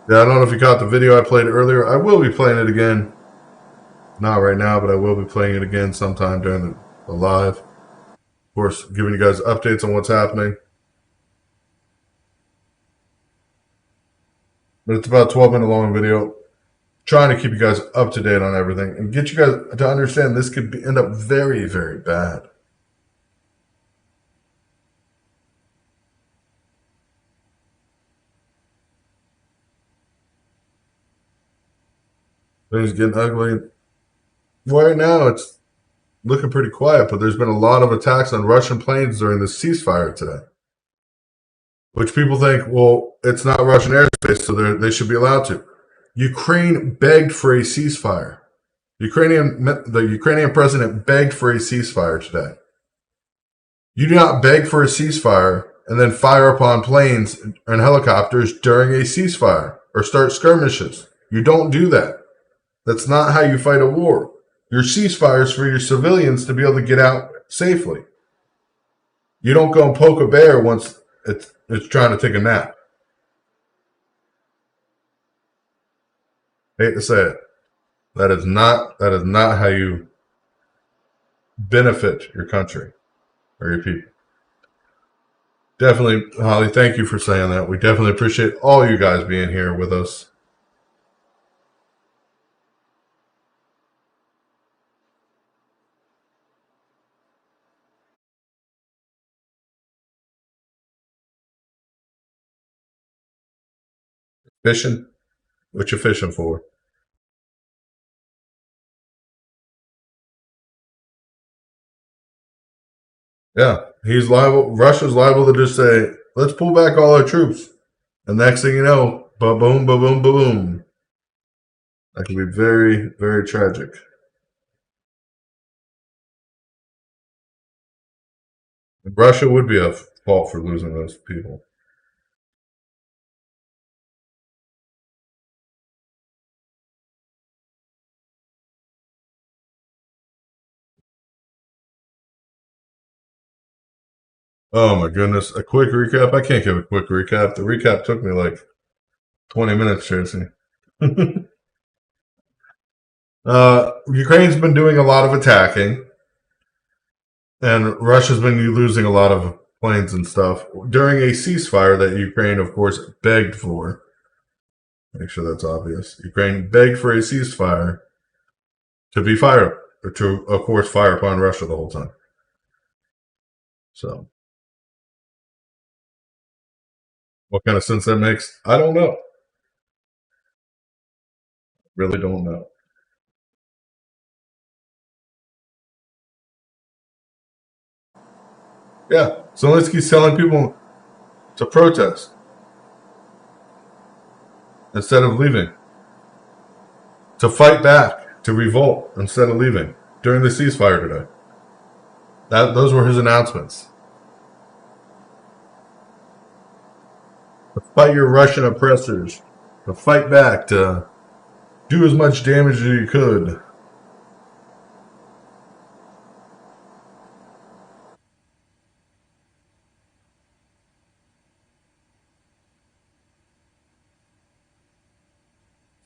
Yeah, I don't know if you caught the video I played earlier. I will be playing it again. Not right now, but I will be playing it again sometime during the live. Of course, giving you guys updates on what's happening. But it's about a 12-minute long video. Trying to keep you guys up to date on everything and get you guys to understand this could end up very, very bad. Things getting ugly. Right now, it's looking pretty quiet, but there's been a lot of attacks on Russian planes during the ceasefire today. Which people think, well, it's not Russian airspace, so they should be allowed to. Ukraine begged for a ceasefire. The Ukrainian president begged for a ceasefire today. You do not beg for a ceasefire and then fire upon planes and helicopters during a ceasefire or start skirmishes. You don't do that. That's not how you fight a war. Your ceasefire is for your civilians to be able to get out safely. You don't go and poke a bear once it's trying to take a nap. Hate to say it. That is not how you benefit your country or your people. Definitely, Holly, thank you for saying that. We definitely appreciate all you guys being here with us. Fishing? What you fishing for? Yeah, he's liable. Russia's liable to just say, let's pull back all our troops. And next thing you know, ba-boom, ba-boom, ba-boom. That can be very, very tragic. Russia would be at fault for losing those people. Oh my goodness. A quick recap? I can't give a quick recap. The recap took me like 20 minutes, Tracy. Ukraine's been doing a lot of attacking. And Russia's been losing a lot of planes and stuff during a ceasefire that Ukraine, of course, begged for. Make sure that's obvious. Ukraine begged for a ceasefire to be fired, or to, of course, fire upon Russia the whole time. So, what kind of sense that makes? I don't know. Really don't know. Yeah, Zelensky's telling people to protest instead of leaving, to fight back, to revolt instead of leaving during the ceasefire today. Those were his announcements. To fight your Russian oppressors to fight back, to do as much damage as you could.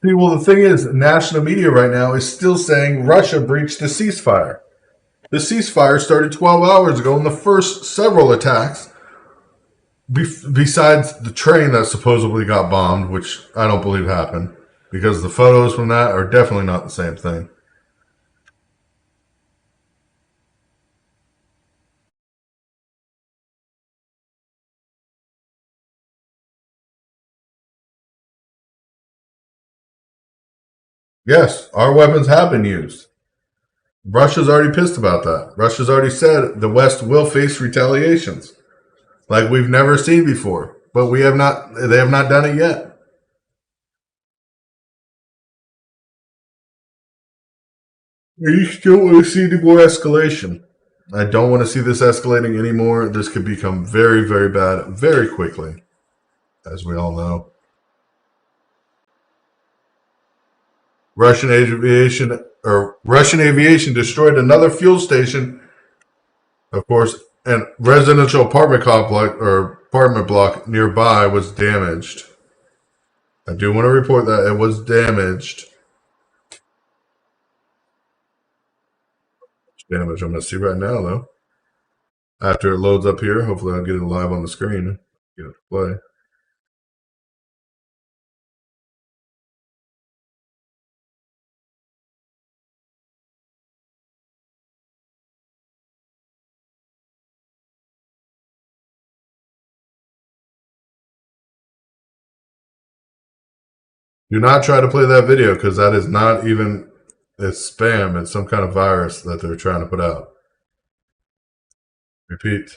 See, well, the thing is, national media right now is still saying Russia breached the ceasefire. The ceasefire started 12 hours ago, and the first several attacks, besides the train that supposedly got bombed, which I don't believe happened, because the photos from that are definitely not the same thing. Yes, our weapons have been used. Russia's already pissed about that. Russia's already said the West will face retaliations like we've never seen before, but we have not. They have not done it yet. You still want to see the more escalation. I don't want to see this escalating anymore. This could become very, very bad very quickly, as we all know. Russian aviation destroyed another fuel station, of course, and residential apartment complex or apartment block nearby was damaged. I do want to report that it was damaged. Damage I'm going to see right now, though. After it loads up here, hopefully I'll get it live on the screen. Get it to play. Do not try to play that video because that is not even, it's spam. It's some kind of virus that they're trying to put out. Repeat.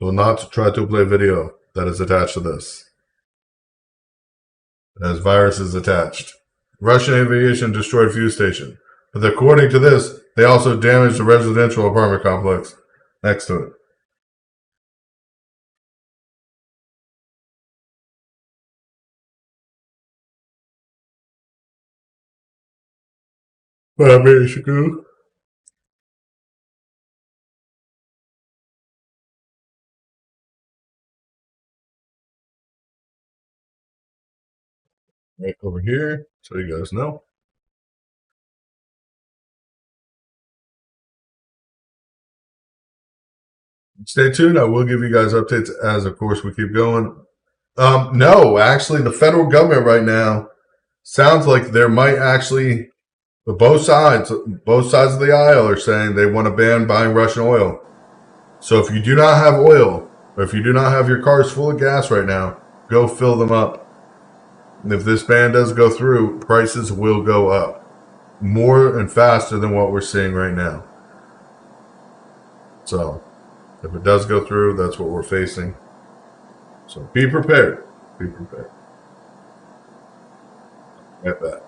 Do not try to play video that is attached to this. It has viruses attached. Russian aviation destroyed fuel station. But according to this, they also damaged the residential apartment complex next to it. But I managed to go. Right over here, so you guys know. Stay tuned. I will give you guys updates as, of course, we keep going. No, actually, the federal government right now sounds like there might actually, both sides of the aisle are saying they want to ban buying Russian oil. So if you do not have oil, or if you do not have your cars full of gas right now, go fill them up. And if this ban does go through, prices will go up more and faster than what we're seeing right now. So if it does go through, that's what we're facing. So be prepared. Be prepared. Right back.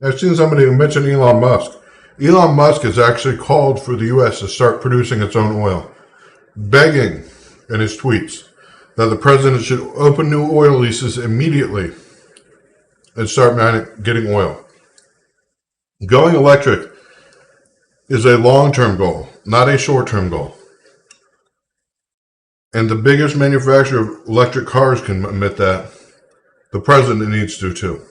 I've seen somebody who mentioned Elon Musk. Elon Musk has actually called for the U.S. to start producing its own oil, begging in his tweets that the president should open new oil leases immediately and start getting oil. Going electric is a long-term goal, not a short-term goal. And the biggest manufacturer of electric cars can admit that. The president needs to, too.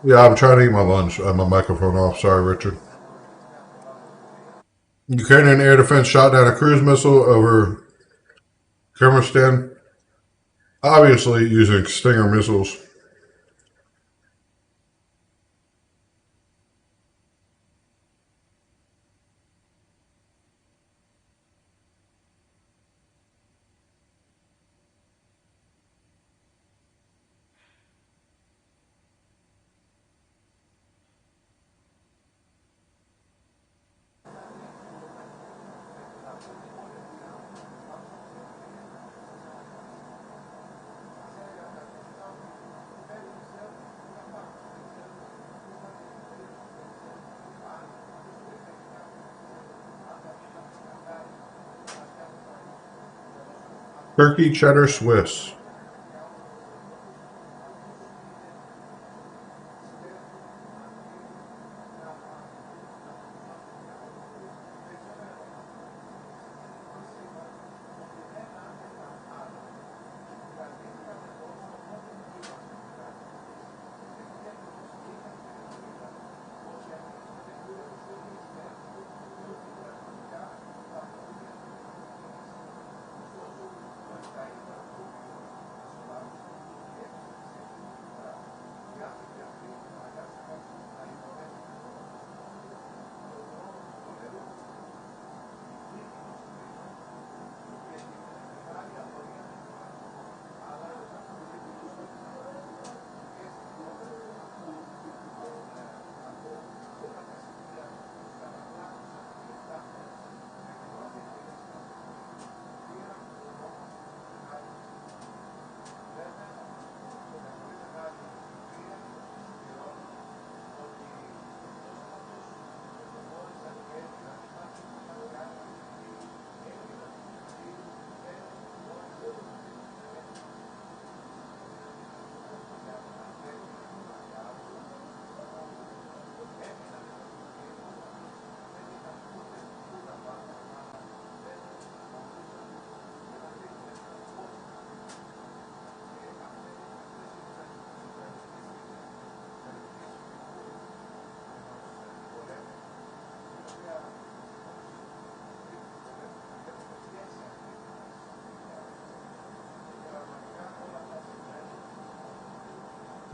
Yeah, I'm trying to eat my lunch. I have my microphone off. Sorry, Richard. Ukrainian air defense shot down a cruise missile over Kyrgyzstan, obviously using Stinger missiles. Turkey cheddar Swiss.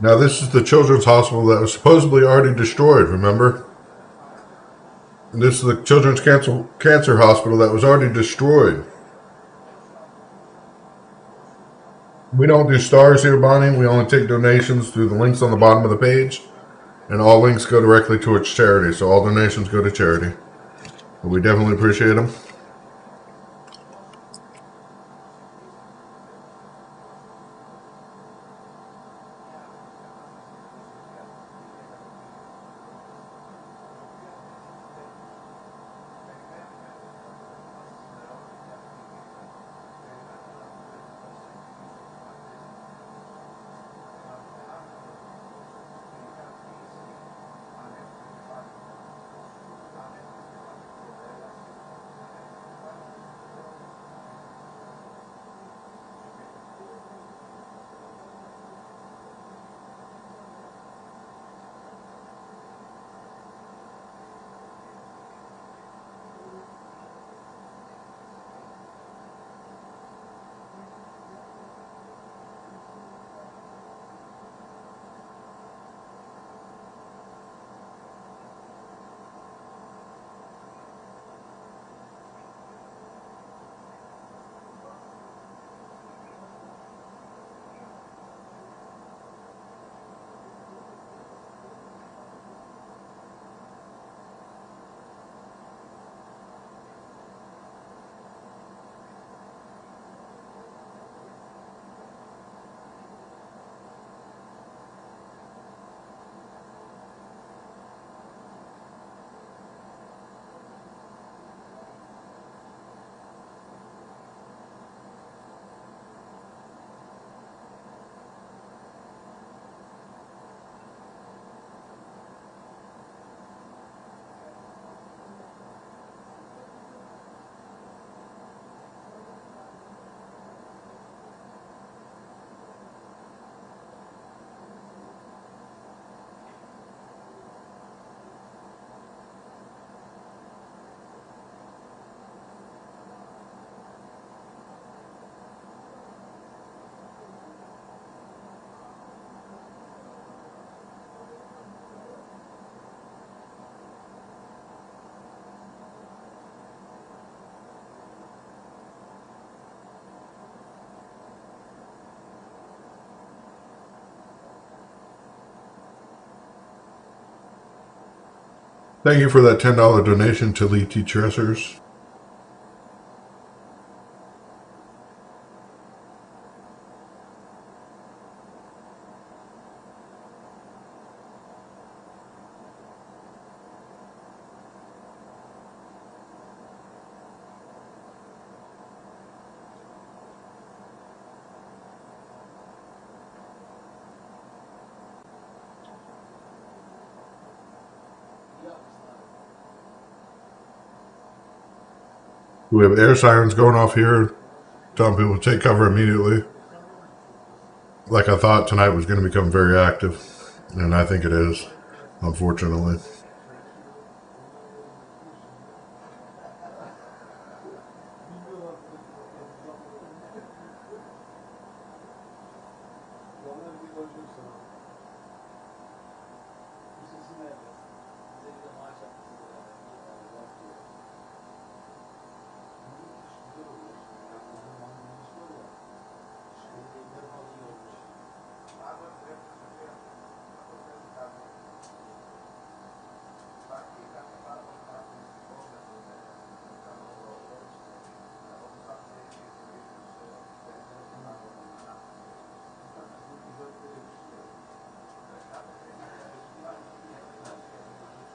Now, this is the children's hospital that was supposedly already destroyed, remember? And this is the children's cancer hospital that was already destroyed. We don't do stars here, Bonnie. We only take donations through the links on the bottom of the page. And all links go directly to its charity. So all donations go to charity. But we definitely appreciate them. Thank you for that $10 donation to Lee T. Tressers. We have air sirens going off here, telling people to take cover immediately. Like I thought tonight was going to become very active, and I think it is, unfortunately.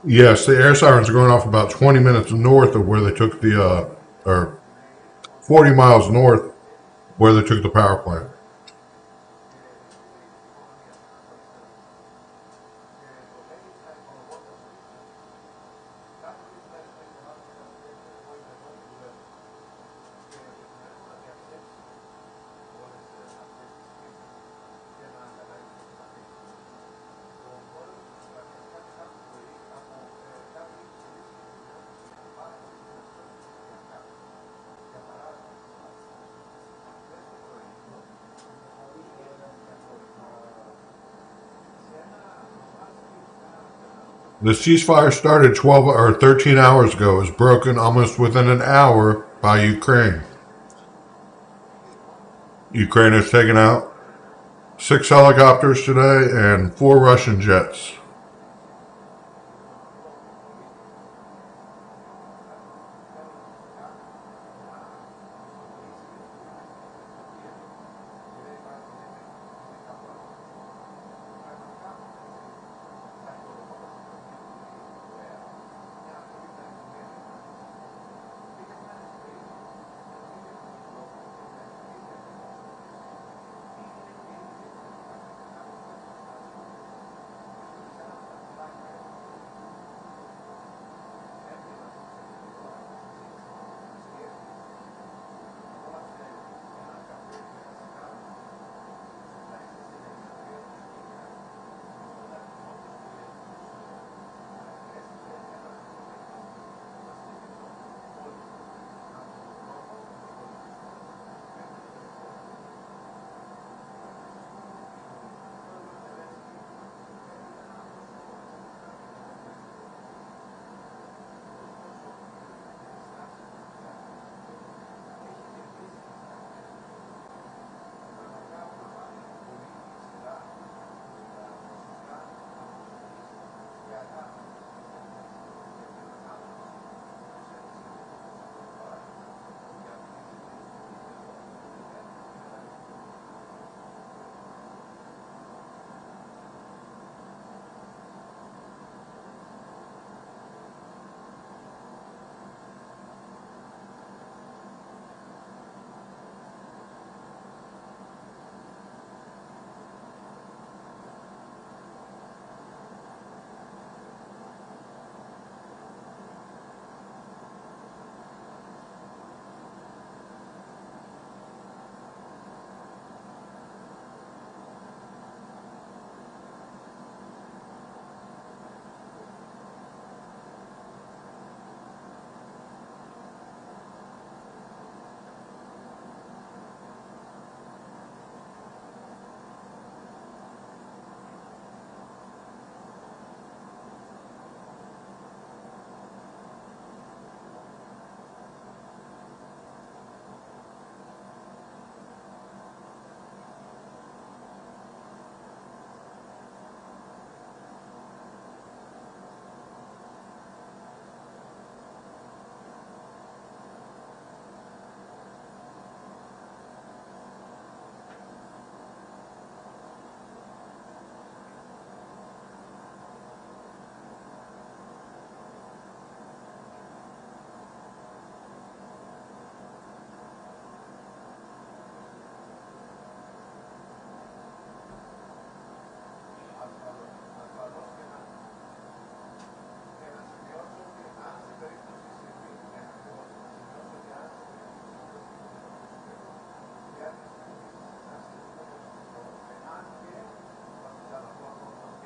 Yes, the air sirens are going off about 20 minutes north of where they took or 40 miles north where they took the power plant. The ceasefire started 12 or 13 hours ago. It was broken almost within an hour by Ukraine. Ukraine has taken out 6 helicopters today and 4 Russian jets.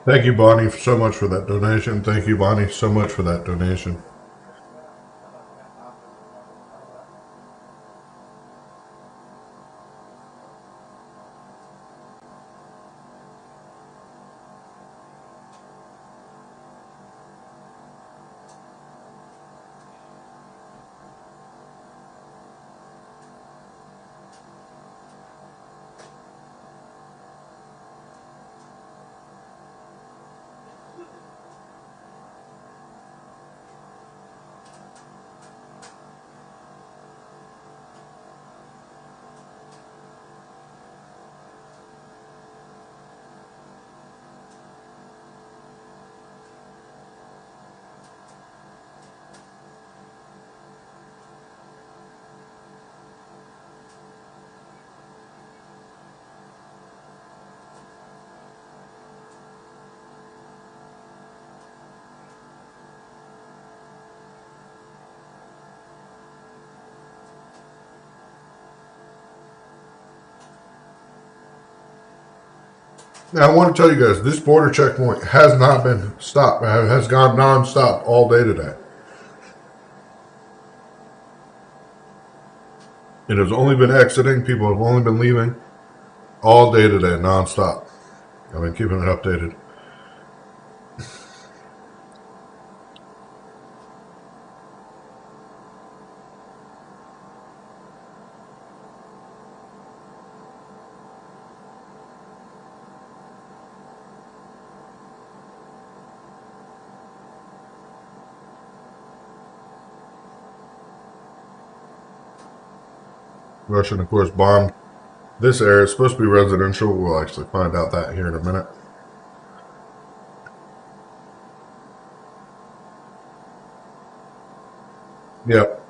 Thank you, Bonnie, so much for that donation. Thank you, Bonnie, so much for that donation. Now, I want to tell you guys, this border checkpoint has not been stopped. It has gone non-stop all day today. It has only been exiting. People have only been leaving all day today, non-stop. I've been keeping it updated. Russian, of course, bombed this area. It's supposed to be residential. We'll actually find out that here in a minute. Yep.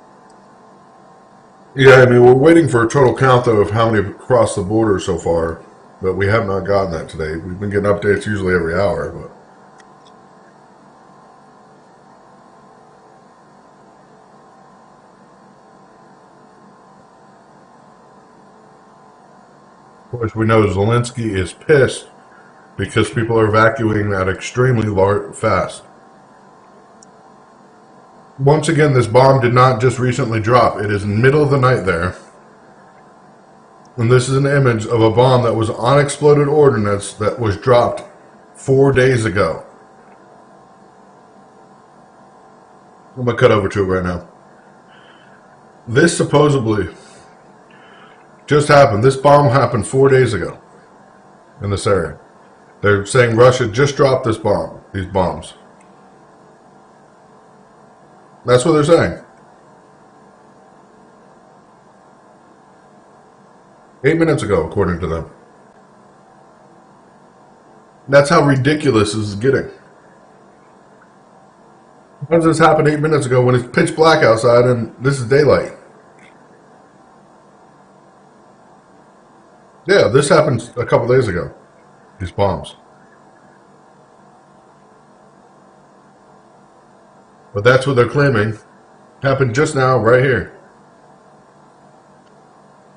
Yeah, I mean, we're waiting for a total count, though, of how many crossed the border so far, but we have not gotten that today. We've been getting updates usually every hour, but... Of course, we know Zelensky is pissed because people are evacuating that extremely fast. Once again, this bomb did not just recently drop. It is in the middle of the night there. And this is an image of a bomb that was unexploded ordnance that was dropped 4 days ago. I'm going to cut over to it right now. This supposedly just happened. This bomb happened 4 days ago in this area. They're saying Russia just dropped this bomb, these bombs. That's what they're saying. 8 minutes ago, according to them. That's how ridiculous this is getting. How does this happen 8 minutes ago when it's pitch black outside and this is daylight? Yeah, this happened a couple days ago. These bombs. But that's what they're claiming happened just now, right here.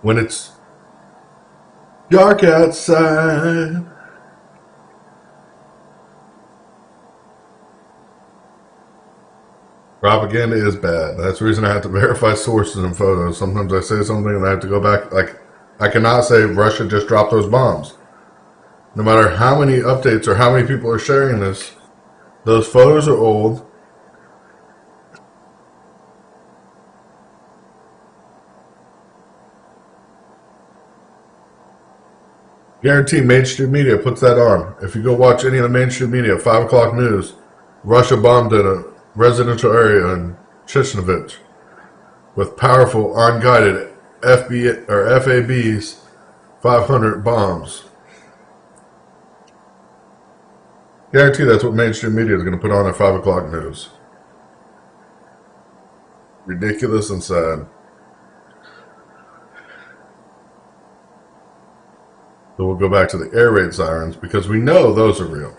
When it's dark outside. Propaganda is bad. That's the reason I have to verify sources and photos. Sometimes I say something and I have to go back. Like, I cannot say Russia just dropped those bombs. No matter how many updates or how many people are sharing this, those photos are old. Guarantee mainstream media puts that on. If you go watch any of the mainstream media, 5 o'clock news, Russia bombed in a residential area in Chechnovich with powerful, unguided FABs 500 bombs. Guarantee that's what mainstream media is going to put on at 5 o'clock news. Ridiculous and sad. So we'll go back to the air raid sirens because we know those are real.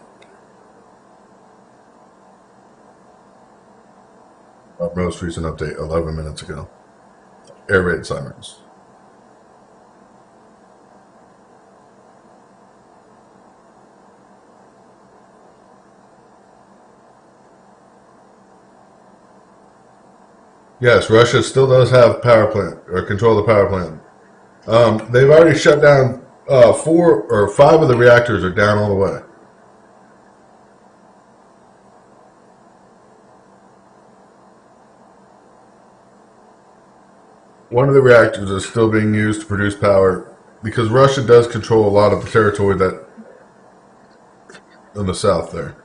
Our most recent update 11 minutes ago. Air raid sirens. Yes, Russia still does have power plant or control of the power plant. They've already shut down 4 or 5 of the reactors are down all the way. One of the reactors is still being used to produce power because Russia does control a lot of the territory that in the south there.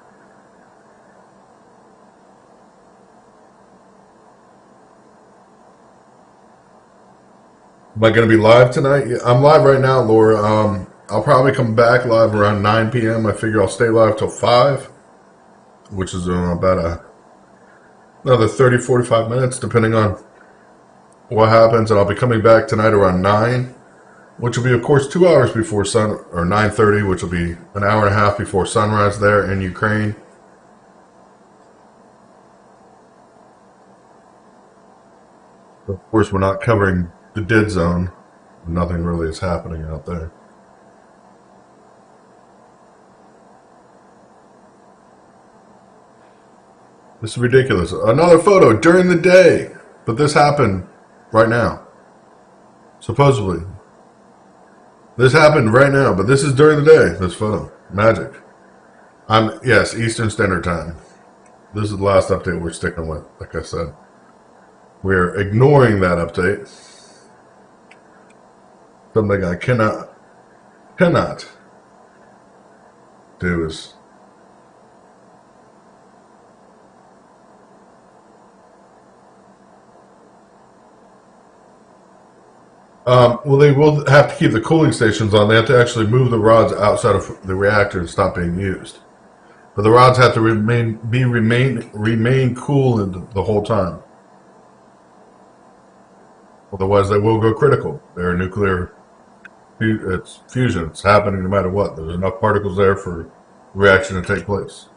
Am I going to be live tonight? Yeah, I'm live right now, Laura. I'll probably come back live around 9 p.m. I figure I'll stay live till 5, which is about another 30, 45 minutes, depending on what happens. And I'll be coming back tonight around 9, which will be, of course, 2 hours before sun, or 9:30, which will be an hour and a half before sunrise there in Ukraine. Of course, we're not covering the dead zone. Nothing really is happening out there. This is ridiculous. Another photo during the day, but this happened right now. Supposedly. This happened right now, but this is during the day, this photo. Magic. Yes, Eastern Standard Time. This is the last update we're sticking with, like I said. We're ignoring that update. Something I cannot do is well, they will have to keep the cooling stations on. They have to actually move the rods outside of the reactor and stop being used. But the rods have to remain cool the whole time. Otherwise, they will go critical. They're nuclear. It's fusion. It's happening no matter what. There's enough particles there for the reaction to take place.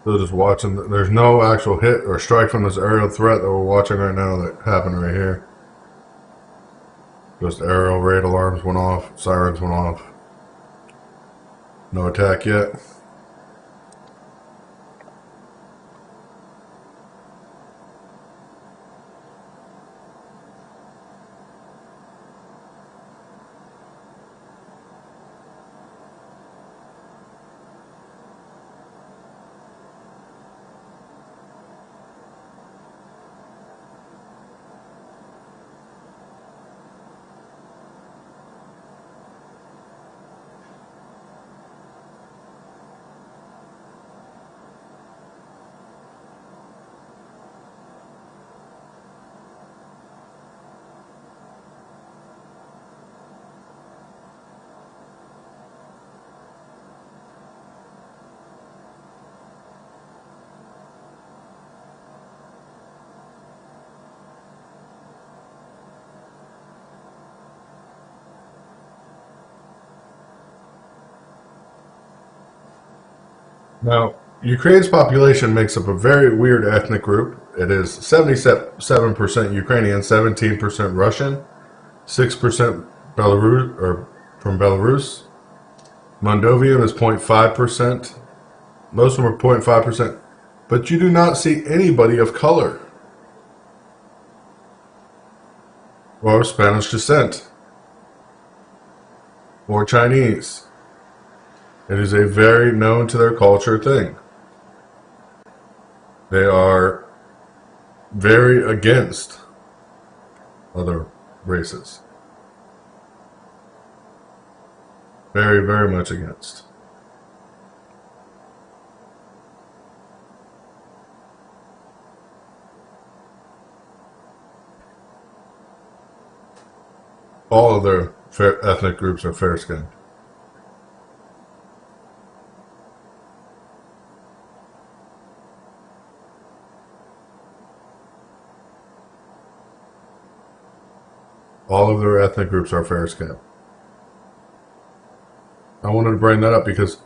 So just watching. There's no actual hit or strike from this aerial threat that we're watching right now that happened right here. Just aerial raid alarms went off, sirens went off. No attack yet. Now, Ukraine's population makes up a very weird ethnic group. It is 77% Ukrainian, 17% Russian, 6% Belarus or from Belarus. Moldovan is 0.5%. Most of them are 0.5%. But you do not see anybody of color or Spanish descent or Chinese. It is a very known to their culture thing. They are very against other races. Very, very much against. All of their ethnic groups are fair-skinned. All of their ethnic groups are fair-skinned. I wanted to bring that up because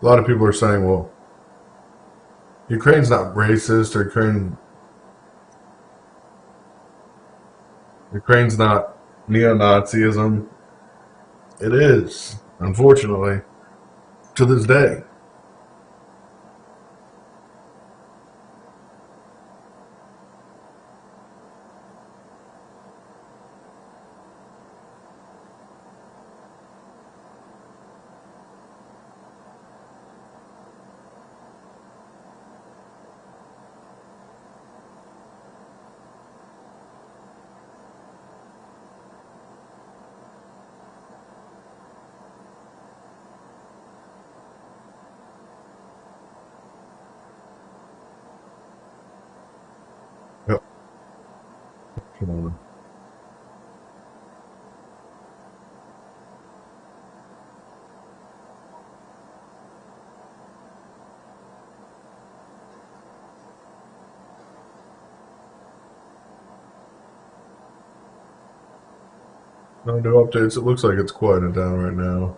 a lot of people are saying, well, Ukraine's not racist, or Ukraine's not neo-Nazism. It is, unfortunately, to this day. Yep. Come on. No new updates. It looks like it's quieted down right now.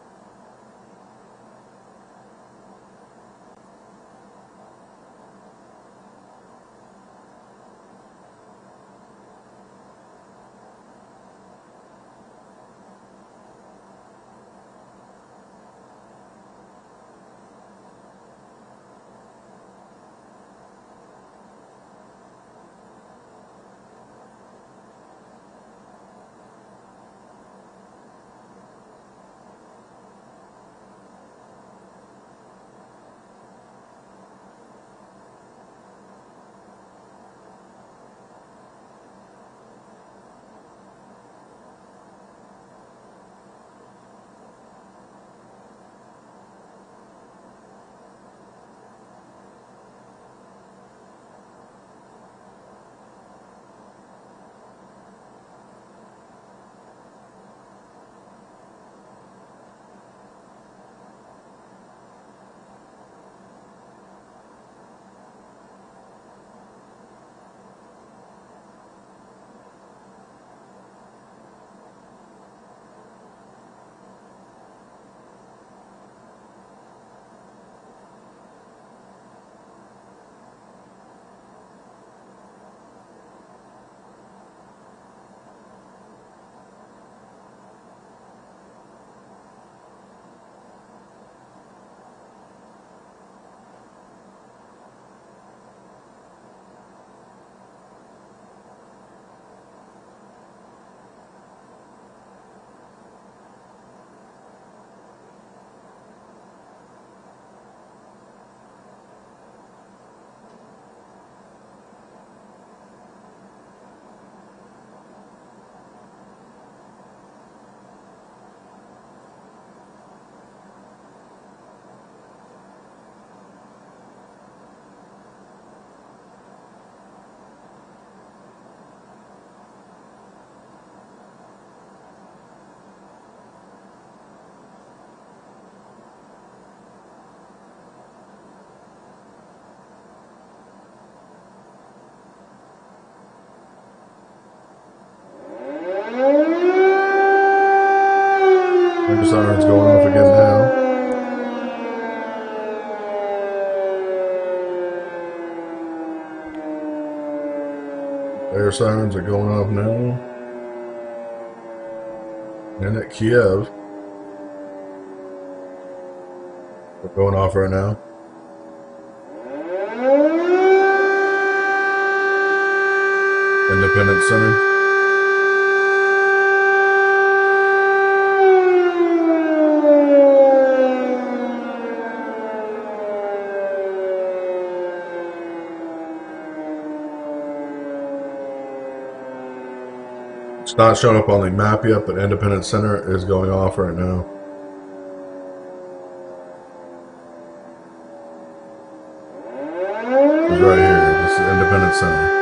going off again now. Air sirens are going off now. And at Kiev, they're going off right now. Independence Center. It's not showing up on the map yet, but Independence Center is going off right now. It's right here. This is Independence Center.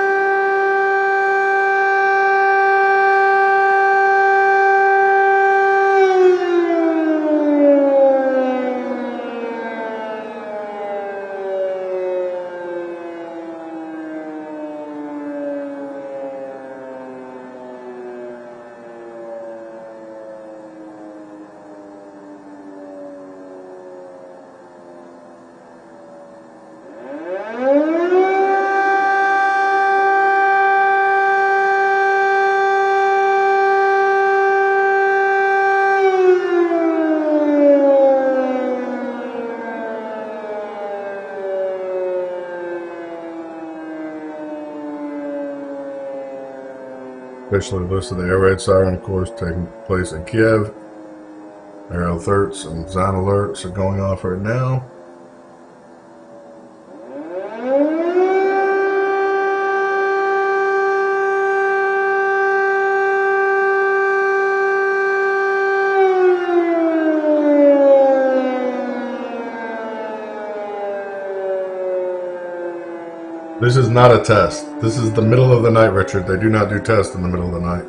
Officially listed the air raid siren, of course, taking place in Kiev. Air alerts and sound alerts are going off right now. This is not a test. This is the middle of the night, Richard. They do not do tests in the middle of the night.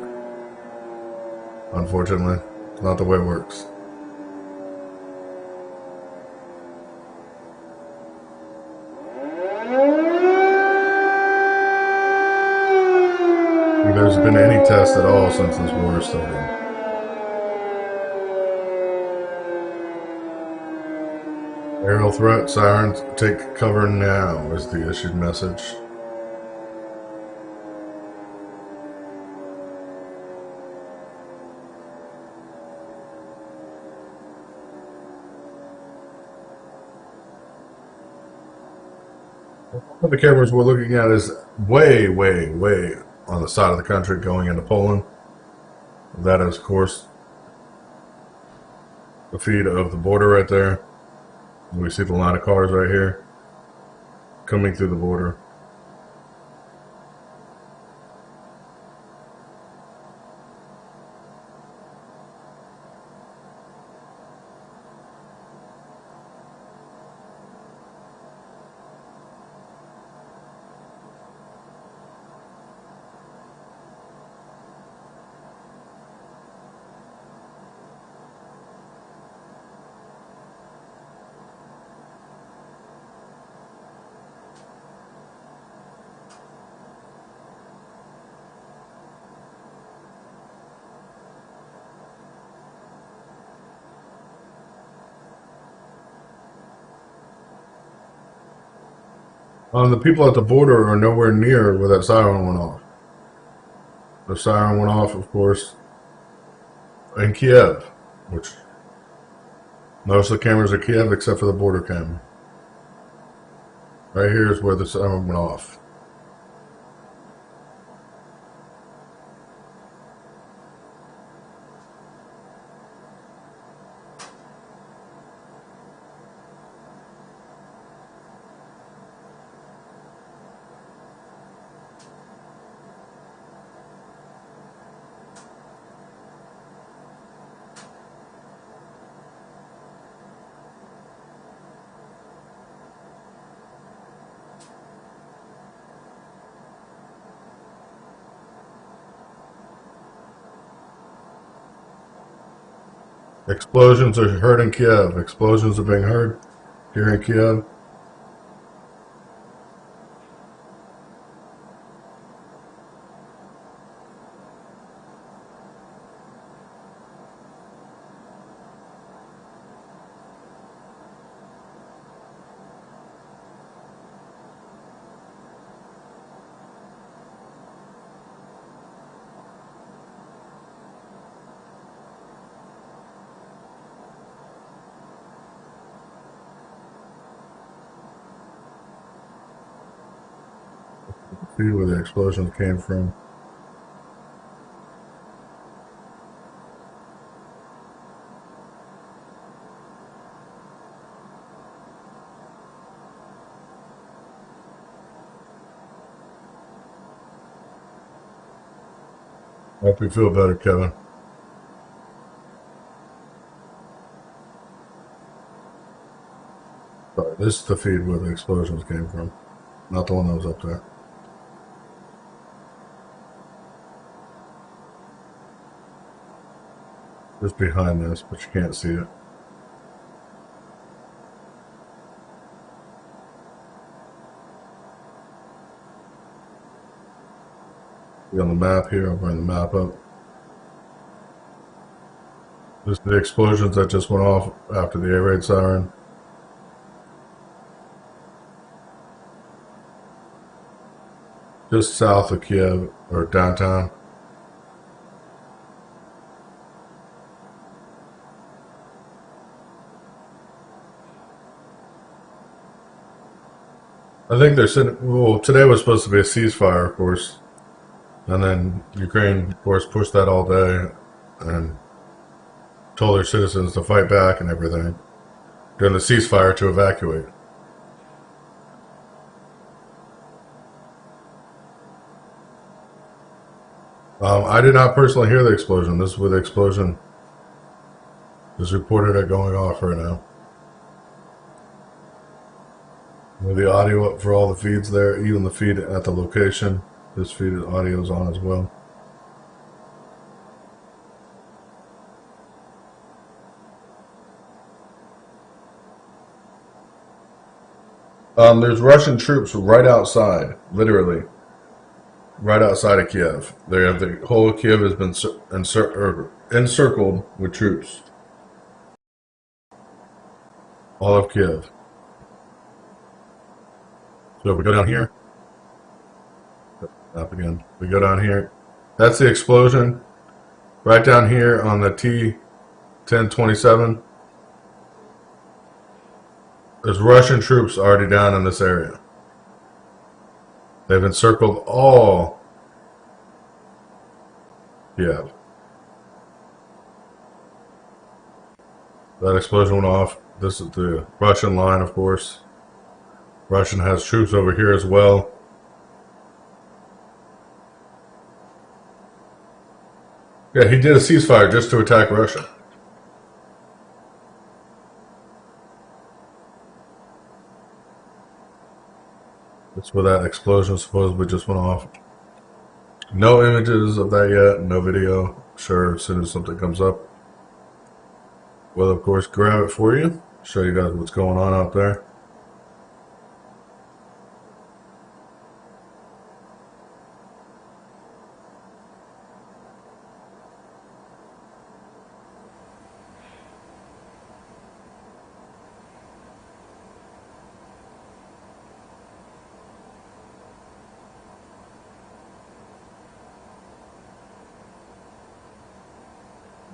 Unfortunately, it's not the way it works. If there's been any test at all since this war started. Aerial threat, sirens, take cover now is the issued message. One of the cameras we're looking at is way, way, way on the side of the country going into Poland. That is, of course, the feed of the border right there. We see the line of cars right here coming through the border. The people at the border are nowhere near where that siren went off. The siren went off, of course, in Kiev, which most of the cameras are Kiev except for the border camera. Right here is where the siren went off. Explosions are heard in Kiev. Explosions are being heard here in Kiev. See where the explosions came from. Hope you feel better, Kevin. Sorry, this is the feed where the explosions came from, not the one that was up there. Just behind this, but you can't see it. See on the map here, I'll bring the map up. This is the explosions that just went off after the air raid siren. Just south of Kiev, or downtown. I think they're sitting, well, today was supposed to be a ceasefire, of course. And then Ukraine, of course, pushed that all day and told their citizens to fight back and everything during the ceasefire to evacuate. I did not personally hear the explosion. This is where the explosion is reported at going off right now. With the audio up for all the feeds there, even the feed at the location. This feed audio is on as well. There's Russian troops right outside, literally, right outside of Kiev. They have the whole of Kiev has been encircled with troops. All of Kiev. So if we go down here, up again. We go down here. That's the explosion. Right down here on the T-1027. There's Russian troops already down in this area. They've encircled all Kiev. That explosion went off. This is the Russian line, of course. Russian has troops over here as well. Yeah, he did a ceasefire just to attack Russia. That's where that explosion supposedly just went off. No images of that yet, no video. Sure, as soon as something comes up, we'll of course grab it for you, show you guys what's going on out there.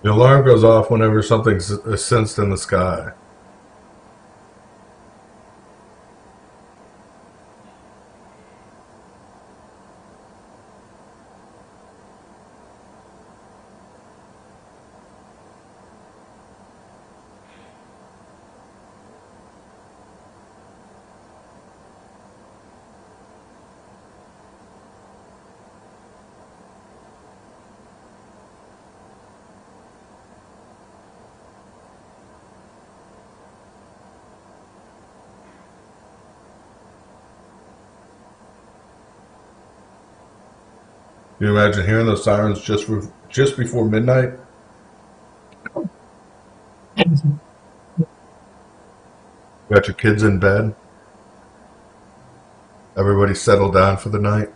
The alarm goes off whenever something's sensed in the sky. Can you imagine hearing those sirens just before midnight? Got your kids in bed. Everybody settled down for the night.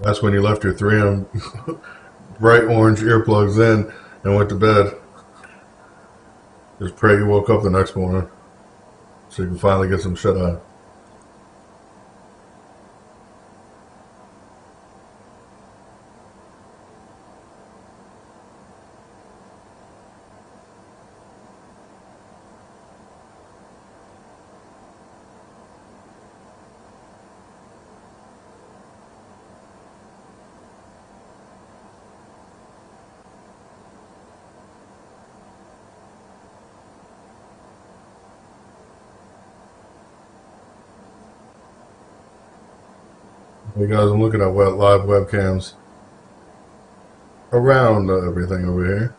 That's when you left your 3M bright orange earplugs in and went to bed. Just pray you woke up the next morning so you can finally get some shut eye. Hey guys, I'm looking at live webcams around everything over here.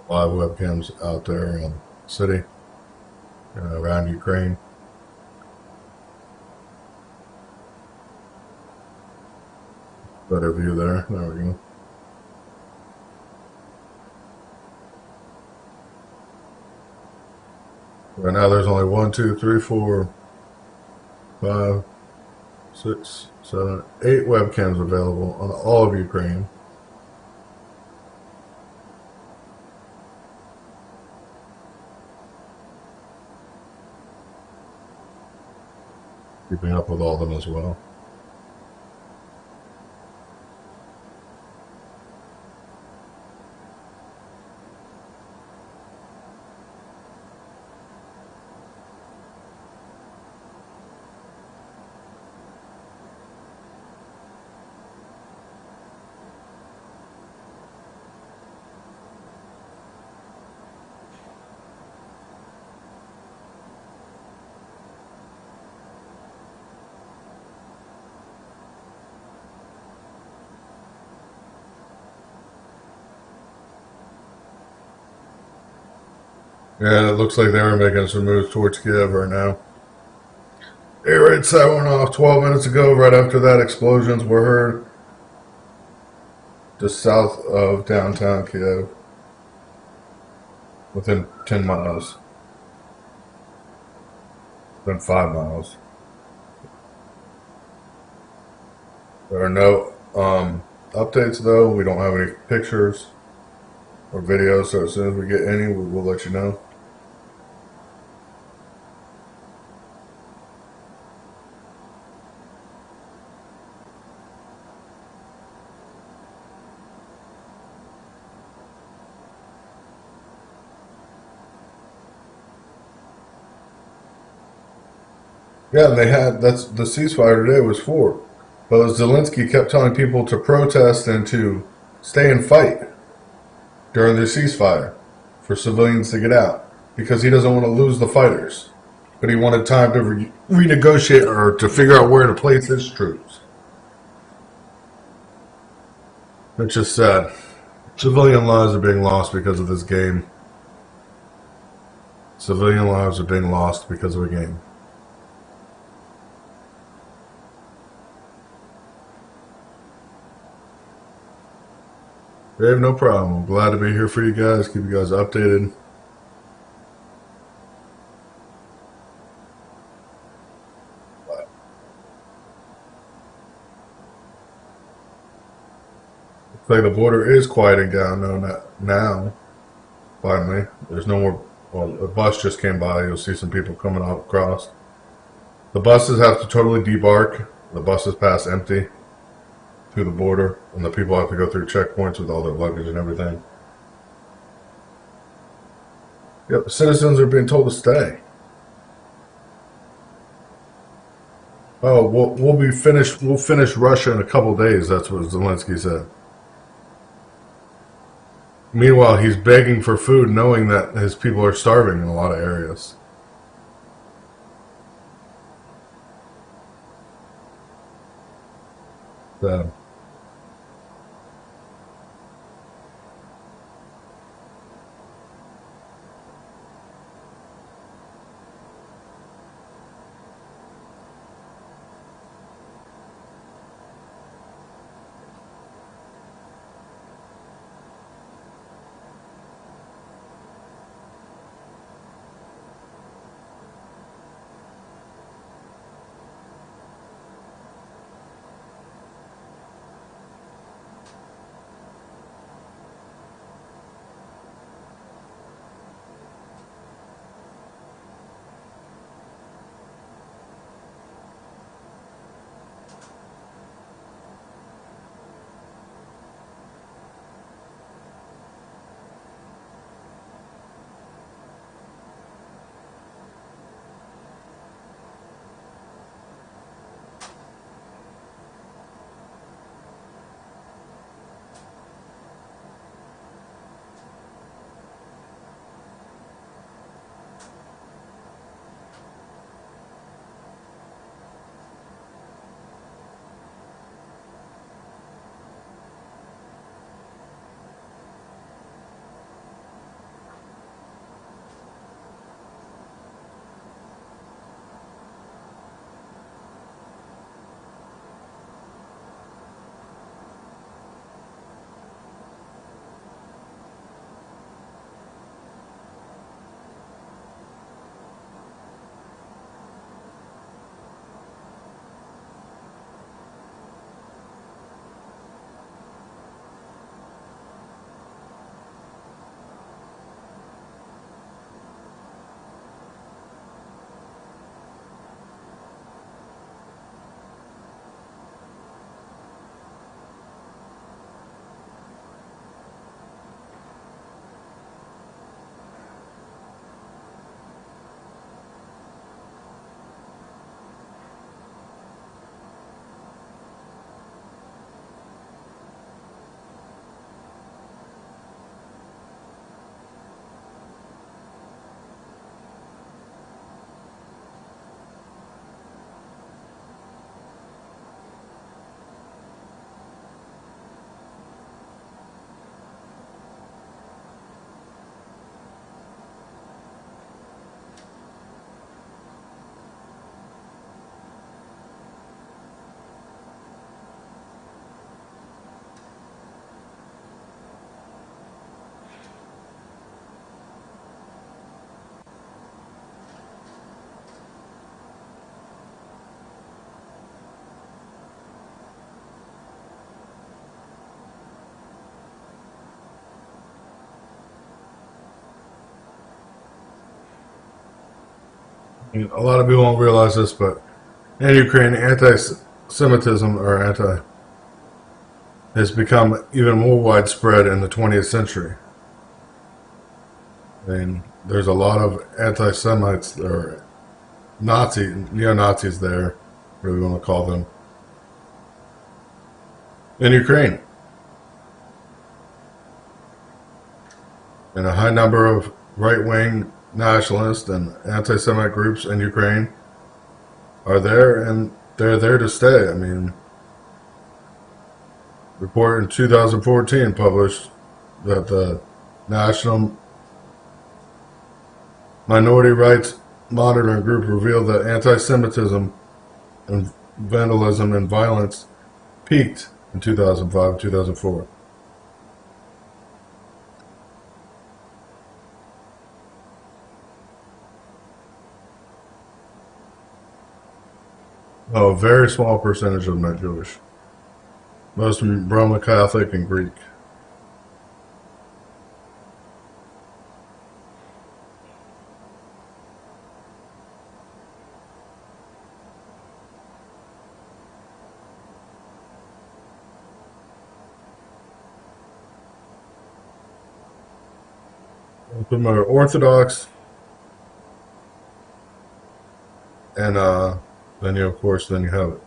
Live webcams out there in the city, around Ukraine. Better view there. There we go. Right now there's only 1, 2, 3, 4, 5, 6, 7, 8 webcams available on all of Ukraine. Keeping up with all of them as well. Yeah, it looks like they were making some moves towards Kiev right now. Air raid set went off 12 minutes ago. Right after that, explosions were heard just south of downtown Kiev, within 10 miles, within 5 miles. There are no updates, though. We don't have any pictures or videos, so as soon as we get any, we'll let you know. Yeah, that's the ceasefire today was for. But Zelensky kept telling people to protest and to stay and fight during the ceasefire for civilians to get out because he doesn't want to lose the fighters. But he wanted time to renegotiate or to figure out where to place his troops. It's just sad. Civilian lives are being lost because of this game. Civilian lives are being lost because of a game. Dave, no problem. I'm glad to be here for you guys. Keep you guys updated. Looks like the border is quieting down now. Finally, there's no more. Well, a bus just came by. You'll see some people coming out across. The buses have to totally debark. The buses pass empty through the border, and the people have to go through checkpoints with all their luggage and everything. Yep, citizens are being told to stay. Oh, we'll be finished. We'll finish Russia in a couple days. That's what Zelensky said. Meanwhile, he's begging for food, knowing that his people are starving in a lot of areas. So. A lot of people don't realize this, but in Ukraine, anti-Semitism has become even more widespread in the 20th century. I mean, there's a lot of anti-Semites or neo-Nazis there, whatever you want to call them, in Ukraine. And a high number of right-wing nationalist and anti-Semite groups in Ukraine are there, and they're there to stay. I mean, a report in 2014 published that the National Minority Rights Monitoring Group revealed that anti-Semitism and vandalism and violence peaked in 2005 and 2004. Oh, a very small percentage of them are Jewish. Most of them Roman Catholic and Greek. Most of them are Orthodox, and then you, of course, then you have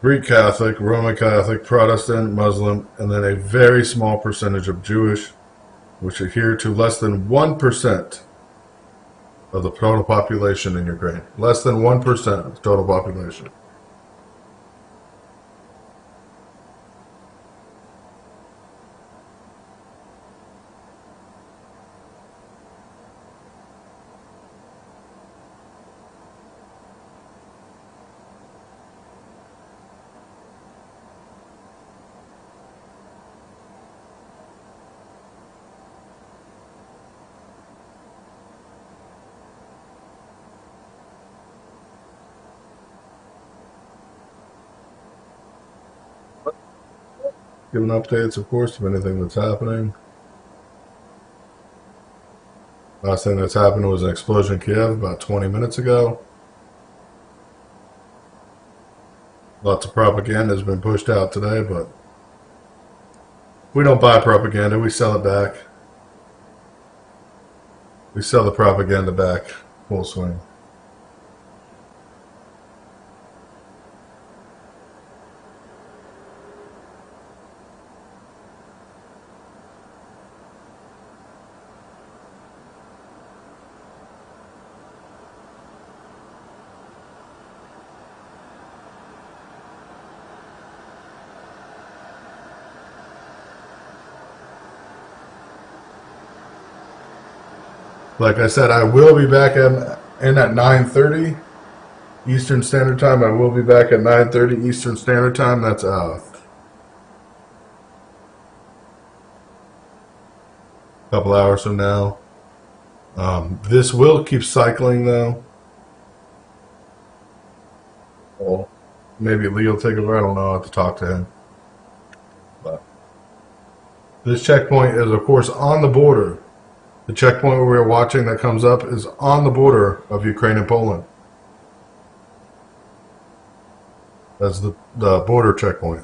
Greek Catholic, Roman Catholic, Protestant, Muslim, and then a very small percentage of Jewish, which adhere to less than 1% of the total population in Ukraine. Less than 1% of the total population. Giving updates, of course, of anything that's happening. Last thing that's happened was an explosion in Kiev about 20 minutes ago. Lots of propaganda has been pushed out today, but we don't buy propaganda, we sell it back. We sell the propaganda back, full swing. Like I said, I will be back in at 9:30 Eastern Standard Time. I will be back at 9:30 Eastern Standard Time. That's a couple hours from now. This will keep cycling, though. Well, maybe Lee will take over. I don't know. I have to talk to him. But this checkpoint is, of course, on the border. The checkpoint where we're watching that comes up is on the border of Ukraine and Poland. That's the border checkpoint.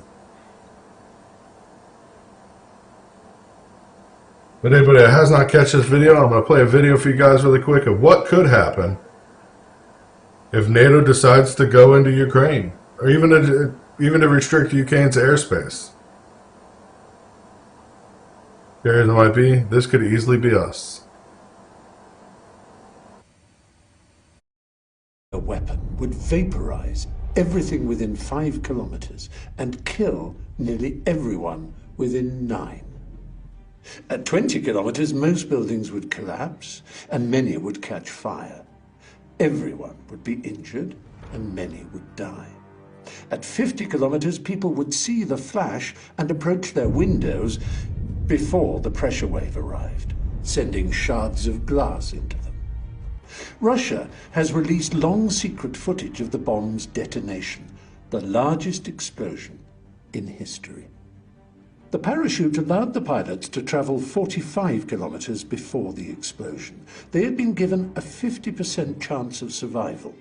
But anybody that has not catch this video, I'm going to play a video for you guys really quick of what could happen if NATO decides to go into Ukraine, or even to restrict Ukraine's airspace. There it might be. This could easily be us. A weapon would vaporize everything within 5 kilometers and kill nearly everyone within 9. At 20 kilometers, most buildings would collapse and many would catch fire. Everyone would be injured and many would die. At 50 kilometers, people would see the flash and approach their windows before the pressure wave arrived, sending shards of glass into them. Russia has released long secret footage of the bomb's detonation, the largest explosion in history. The parachute allowed the pilots to travel 45 kilometers before the explosion. They had been given a 50% chance of survival.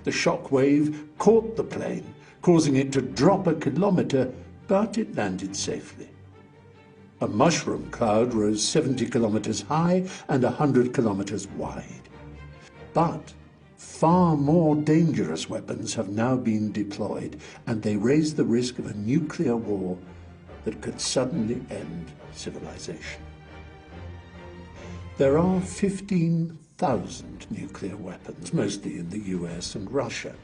The shock wave caught the plane, causing it to drop a kilometer, but it landed safely. A mushroom cloud rose 70 kilometers high and 100 kilometers wide. But far more dangerous weapons have now been deployed, and they raise the risk of a nuclear war that could suddenly end civilization. There are 15,000 nuclear weapons, mostly in the US and Russia.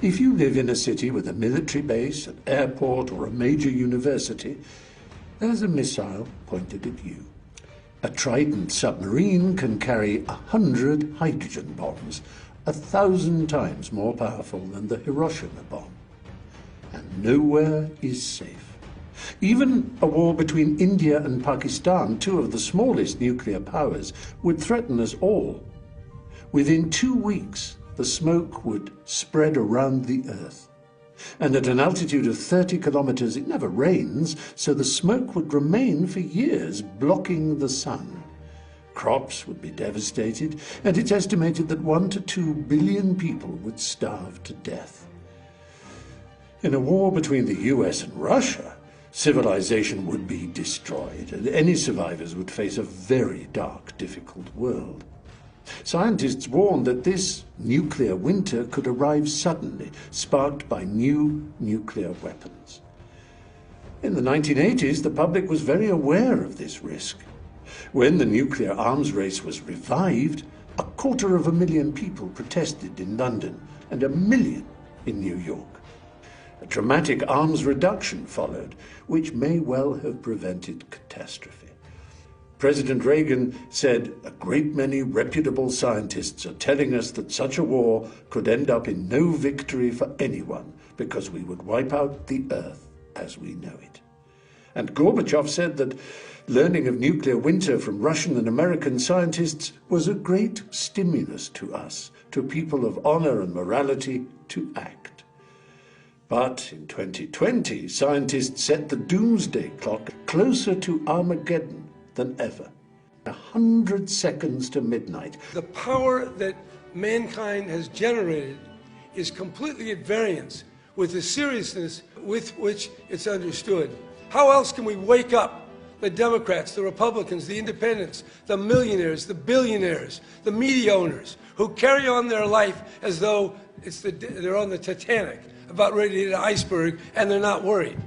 If you live in a city with a military base, an airport, or a major university, there's a missile pointed at you. A Trident submarine can carry 100 hydrogen bombs, 1,000 times more powerful than the Hiroshima bomb. And nowhere is safe. Even a war between India and Pakistan, two of the smallest nuclear powers, would threaten us all. Within 2 weeks, the smoke would spread around the earth. And at an altitude of 30 kilometers, it never rains, so the smoke would remain for years, blocking the sun. Crops would be devastated, and it's estimated that 1 to 2 billion people would starve to death. In a war between the US and Russia, civilization would be destroyed, and any survivors would face a very dark, difficult world. Scientists warn that this nuclear winter could arrive suddenly, sparked by new nuclear weapons. In the 1980s, the public was very aware of this risk. When the nuclear arms race was revived, 250,000 people protested in London and 1 million in New York. A dramatic arms reduction followed, which may well have prevented catastrophe. President Reagan said, "A great many reputable scientists are telling us that such a war could end up in no victory for anyone because we would wipe out the earth as we know it." And Gorbachev said that learning of nuclear winter from Russian and American scientists was a great stimulus to us, to people of honor and morality, to act. But in 2020, scientists set the doomsday clock closer to Armageddon than ever. 100 seconds to midnight. The power that mankind has generated is completely at variance with the seriousness with which it's understood. How else can we wake up the Democrats, the Republicans, the independents, the millionaires, the billionaires, the media owners, who carry on their life as though they're on the Titanic, about ready to hit an iceberg, and they're not worried?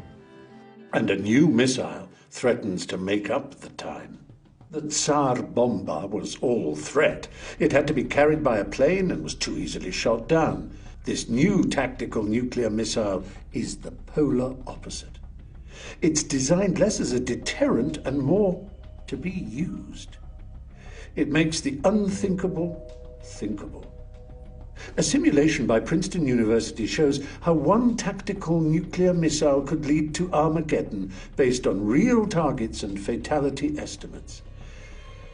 And a new missile threatens to make up the time. The Tsar Bomba was all threat. It had to be carried by a plane and was too easily shot down. This new tactical nuclear missile is the polar opposite. It's designed less as a deterrent and more to be used. It makes the unthinkable thinkable. A simulation by Princeton University shows how one tactical nuclear missile could lead to Armageddon based on real targets and fatality estimates.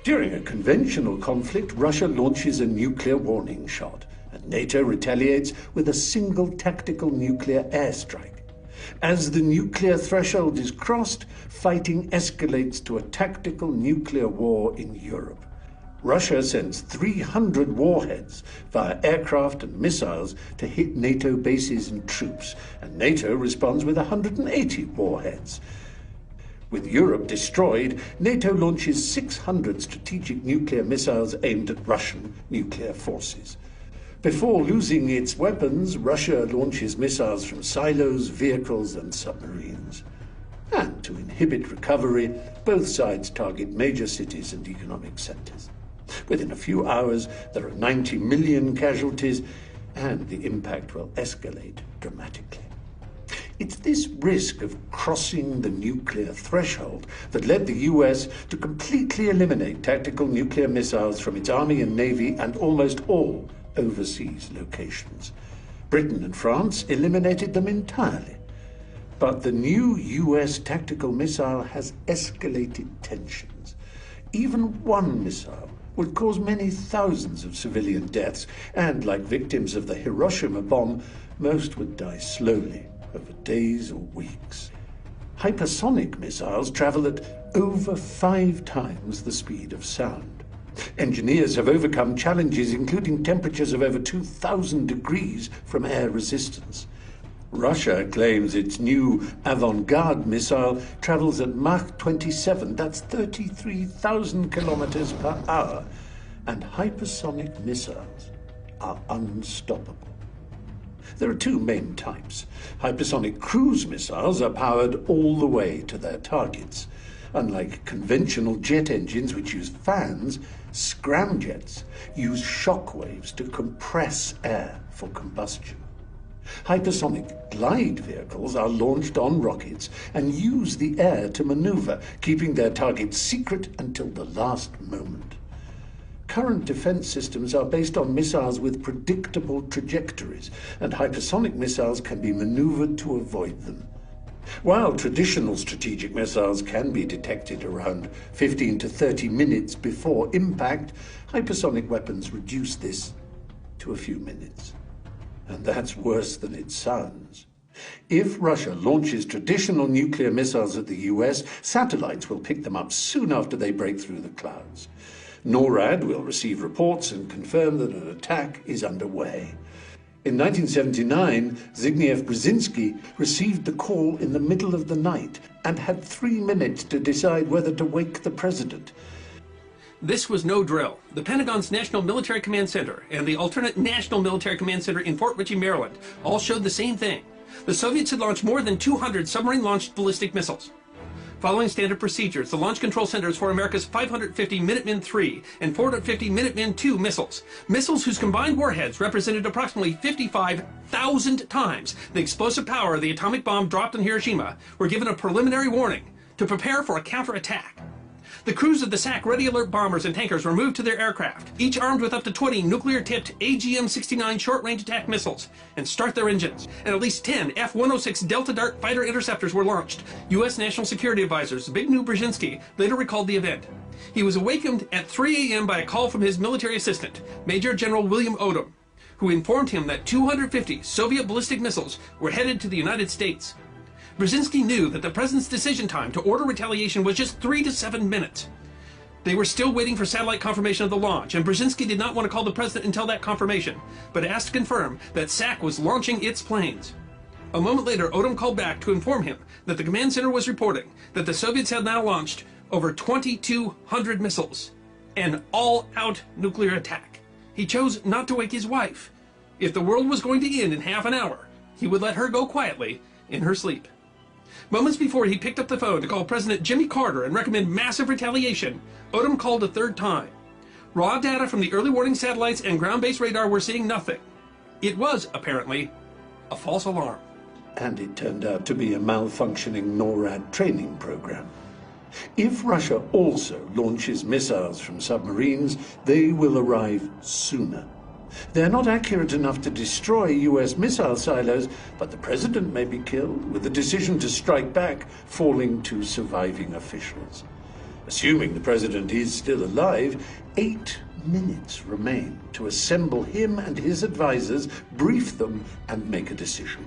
During a conventional conflict, Russia launches a nuclear warning shot, and NATO retaliates with a single tactical nuclear airstrike. As the nuclear threshold is crossed, fighting escalates to a tactical nuclear war in Europe. Russia sends 300 warheads via aircraft and missiles to hit NATO bases and troops, and NATO responds with 180 warheads. With Europe destroyed, NATO launches 600 strategic nuclear missiles aimed at Russian nuclear forces. Before losing its weapons, Russia launches missiles from silos, vehicles, and submarines. And to inhibit recovery, both sides target major cities and economic centers. Within a few hours, there are 90 million casualties, and the impact will escalate dramatically. It's this risk of crossing the nuclear threshold that led the US to completely eliminate tactical nuclear missiles from its army and navy and almost all overseas locations. Britain and France eliminated them entirely. But the new US tactical missile has escalated tensions. Even one missile would cause many thousands of civilian deaths, and like victims of the Hiroshima bomb, most would die slowly over days or weeks. Hypersonic missiles travel at over 5 times the speed of sound. Engineers have overcome challenges including temperatures of over 2,000 degrees from air resistance. Russia claims its new avant-garde missile travels at Mach 27, that's 33,000 kilometers per hour, and hypersonic missiles are unstoppable. There are 2 main types. Hypersonic cruise missiles are powered all the way to their targets. Unlike conventional jet engines which use fans, scramjets use shock waves to compress air for combustion. Hypersonic glide vehicles are launched on rockets and use the air to maneuver, keeping their targets secret until the last moment. Current defense systems are based on missiles with predictable trajectories, and hypersonic missiles can be maneuvered to avoid them. While traditional strategic missiles can be detected around 15 to 30 minutes before impact, hypersonic weapons reduce this to a few minutes. And that's worse than it sounds. If Russia launches traditional nuclear missiles at the US, satellites will pick them up soon after they break through the clouds. NORAD will receive reports and confirm that an attack is underway. In 1979, Zbigniew Brzezinski received the call in the middle of the night and had 3 minutes to decide whether to wake the president. This was no drill. The Pentagon's National Military Command Center and the alternate National Military Command Center in Fort Ritchie, Maryland, all showed the same thing. The Soviets had launched more than 200 submarine-launched ballistic missiles. Following standard procedures, the launch control centers for America's 550 Minuteman III and 450 Minuteman II missiles, missiles whose combined warheads represented approximately 55,000 times the explosive power of the atomic bomb dropped on Hiroshima, were given a preliminary warning to prepare for a counterattack. The crews of the SAC Ready Alert bombers and tankers were moved to their aircraft, each armed with up to 20 nuclear-tipped AGM-69 short-range attack missiles, and start their engines. And at least 10 F-106 Delta Dart fighter interceptors were launched. U.S. National Security Advisor Zbigniew Brzezinski later recalled the event. He was awakened at 3 a.m. by a call from his military assistant, Major General William Odom, who informed him that 250 Soviet ballistic missiles were headed to the United States. Brzezinski knew that the president's decision time to order retaliation was just 3 to 7 minutes. They were still waiting for satellite confirmation of the launch, and Brzezinski did not want to call the president until that confirmation, but asked to confirm that SAC was launching its planes. A moment later, Odom called back to inform him that the command center was reporting that the Soviets had now launched over 2,200 missiles, an all-out nuclear attack. He chose not to wake his wife. If the world was going to end in half an hour, he would let her go quietly in her sleep. Moments before he picked up the phone to call President Jimmy Carter and recommend massive retaliation, Odom called a 3rd time. Raw data from the early warning satellites and ground-based radar were seeing nothing. It was, apparently, a false alarm. And it turned out to be a malfunctioning NORAD training program. If Russia also launches missiles from submarines, they will arrive sooner. They're not accurate enough to destroy US missile silos, but the president may be killed, with the decision to strike back falling to surviving officials. Assuming the president is still alive, 8 minutes remain to assemble him and his advisors, brief them, and make a decision.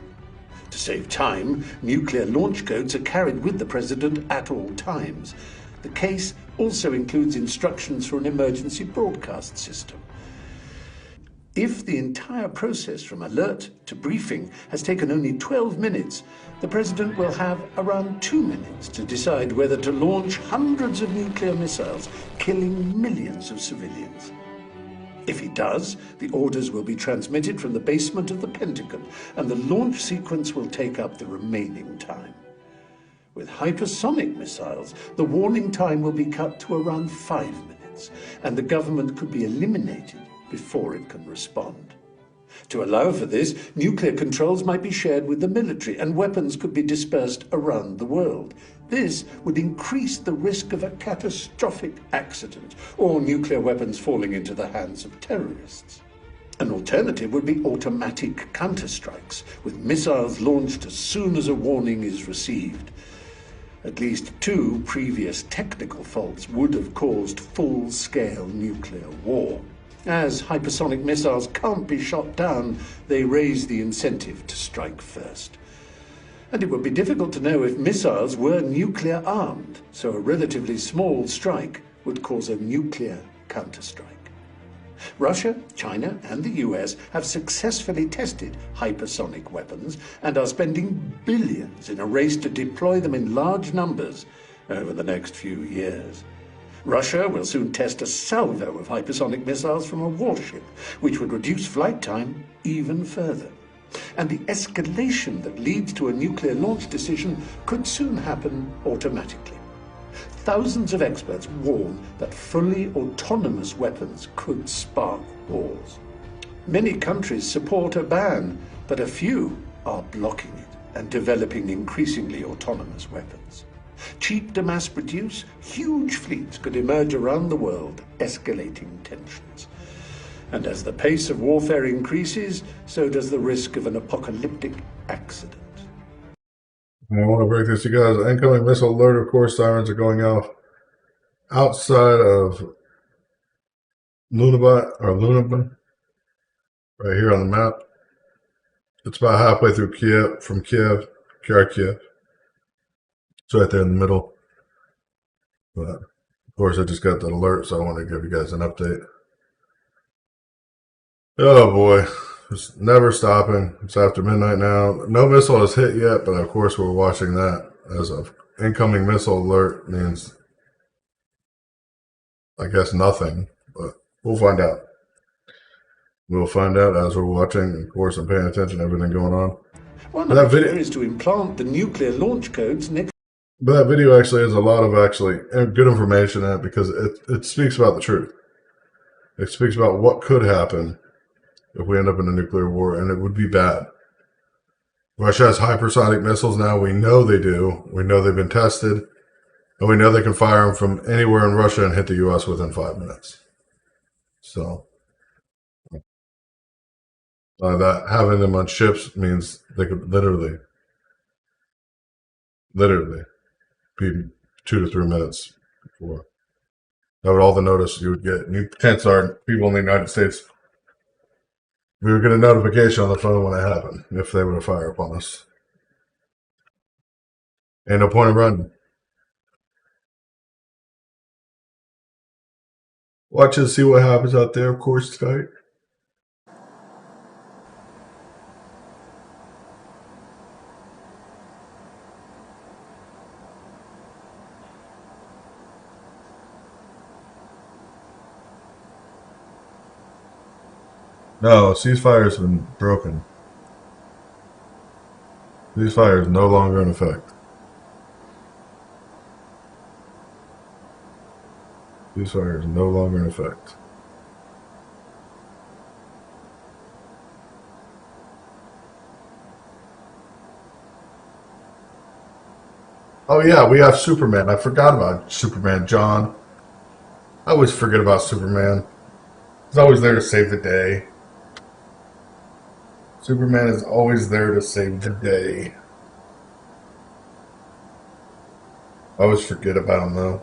To save time, nuclear launch codes are carried with the president at all times. The case also includes instructions for an emergency broadcast system. If the entire process from alert to briefing has taken only 12 minutes, the president will have around 2 minutes to decide whether to launch hundreds of nuclear missiles, killing millions of civilians. If he does, the orders will be transmitted from the basement of the Pentagon, and the launch sequence will take up the remaining time. With hypersonic missiles, the warning time will be cut to around 5 minutes, and the government could be eliminated before it can respond. To allow for this, nuclear controls might be shared with the military and weapons could be dispersed around the world. This would increase the risk of a catastrophic accident or nuclear weapons falling into the hands of terrorists. An alternative would be automatic counterstrikes, with missiles launched as soon as a warning is received. At least 2 previous technical faults would have caused full-scale nuclear war. As hypersonic missiles can't be shot down, they raise the incentive to strike first. And it would be difficult to know if missiles were nuclear-armed, so a relatively small strike would cause a nuclear counterstrike. Russia, China, and the US have successfully tested hypersonic weapons and are spending billions in a race to deploy them in large numbers over the next few years. Russia will soon test a salvo of hypersonic missiles from a warship, which would reduce flight time even further. And the escalation that leads to a nuclear launch decision could soon happen automatically. Thousands of experts warn that fully autonomous weapons could spark wars. Many countries support a ban, but a few are blocking it and developing increasingly autonomous weapons. Cheap to mass produce, huge fleets could emerge around the world, escalating tensions. And as the pace of warfare increases, so does the risk of an apocalyptic accident. I want to break this to you guys. Incoming missile alert, of course, sirens are going off outside of Lunaban, right here on the map. It's about halfway through Kiev, from Kiev, Kharkiv. It's right there in the middle. But, of course, I just got that alert, so I want to give you guys an update. Oh, boy. It's never stopping. It's after midnight now. No missile has hit yet, but, of course, we're watching that as an incoming missile alert means, I guess, nothing. But we'll find out. We'll find out as we're watching. Of course, I'm paying attention to everything going on. One idea is to implant the nuclear launch codes next. But that video actually has a lot of good information in it because it speaks about the truth. It speaks about what could happen if we end up in a nuclear war, and it would be bad. Russia has hypersonic missiles now. We know they do. We know they've been tested. And we know they can fire them from anywhere in Russia and hit the U.S. within 5 minutes. So, that having them on ships means they could literally be 2 to 3 minutes before. That would all the notice you would get. Chances are people in the United States, we would get a notification on the phone when it happened if they were to fire upon us. Ain't no point in running. Watch and see what happens out there, of course, tonight. No, ceasefire has been broken. Ceasefire is no longer in effect. Ceasefire is no longer in effect. Oh yeah, we have Superman. I forgot about Superman, John. I always forget about Superman. He's always there to save the day. Superman is always there to save the day. I always forget about him though.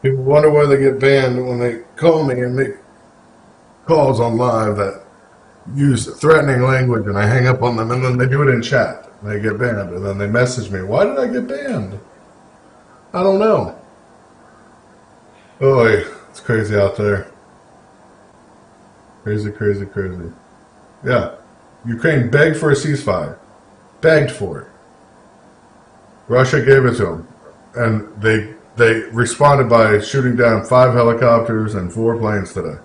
People wonder why they get banned when they call me and make calls on live that use threatening language, and I hang up on them, and then they do it in chat. They get banned, and then they message me, "Why did I get banned?" I don't know. Oh, it's crazy out there. Crazy, crazy, crazy. Yeah. Ukraine begged for a ceasefire. Begged for it. Russia gave it to them. And they responded by shooting down 5 helicopters and 4 planes today.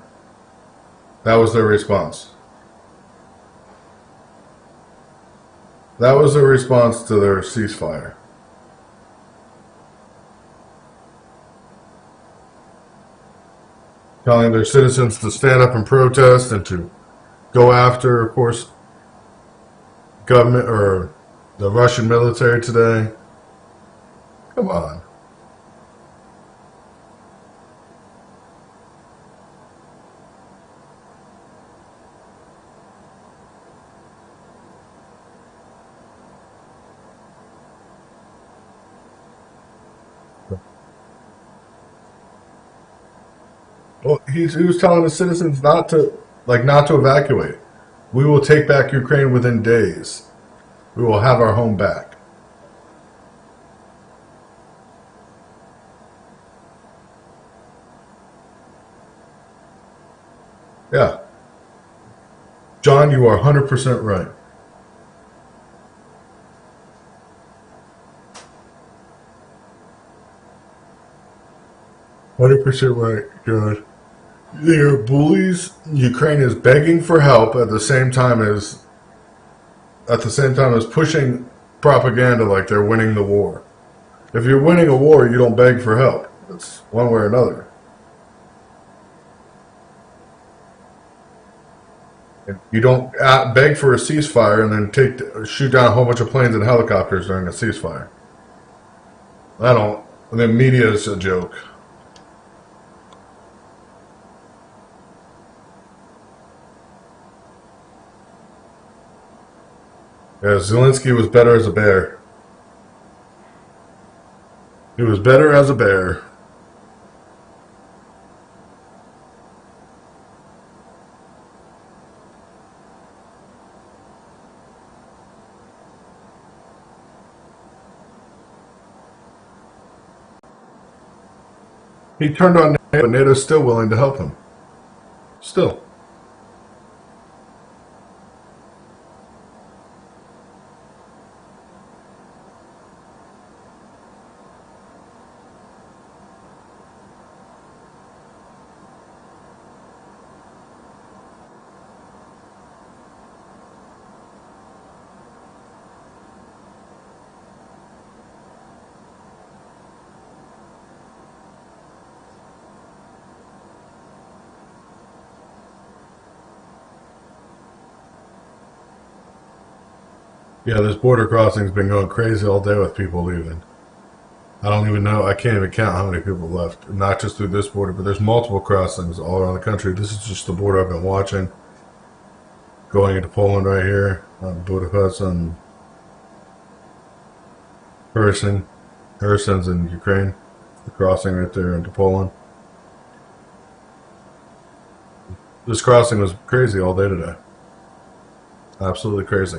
That was their response. That was their response to their ceasefire. Telling their citizens to stand up and protest and to go after, of course, government or the Russian military today. Come on. Well, he was telling the citizens not to evacuate. We will take back Ukraine within days. We will have our home back. Yeah. John, you are 100% right. 100% right, John. They're bullies. Ukraine is begging for help at the same time as pushing propaganda like they're winning the war. If you're winning a war, you don't beg for help. It's one way or another. You don't beg for a ceasefire and then shoot down a whole bunch of planes and helicopters during a ceasefire. I don't. The media is a joke. Yeah, Zelensky was better as a bear. He was better as a bear. He turned on NATO, but NATO's still willing to help him. Still. Yeah, this border crossing's been going crazy all day with people leaving. I don't even know. I can't even count how many people left. Not just through this border, but there's multiple crossings all around the country. This is just the border I've been watching. Going into Poland right here, Budapest and Herson's in Ukraine. The crossing right there into Poland. This crossing was crazy all day today. Absolutely crazy.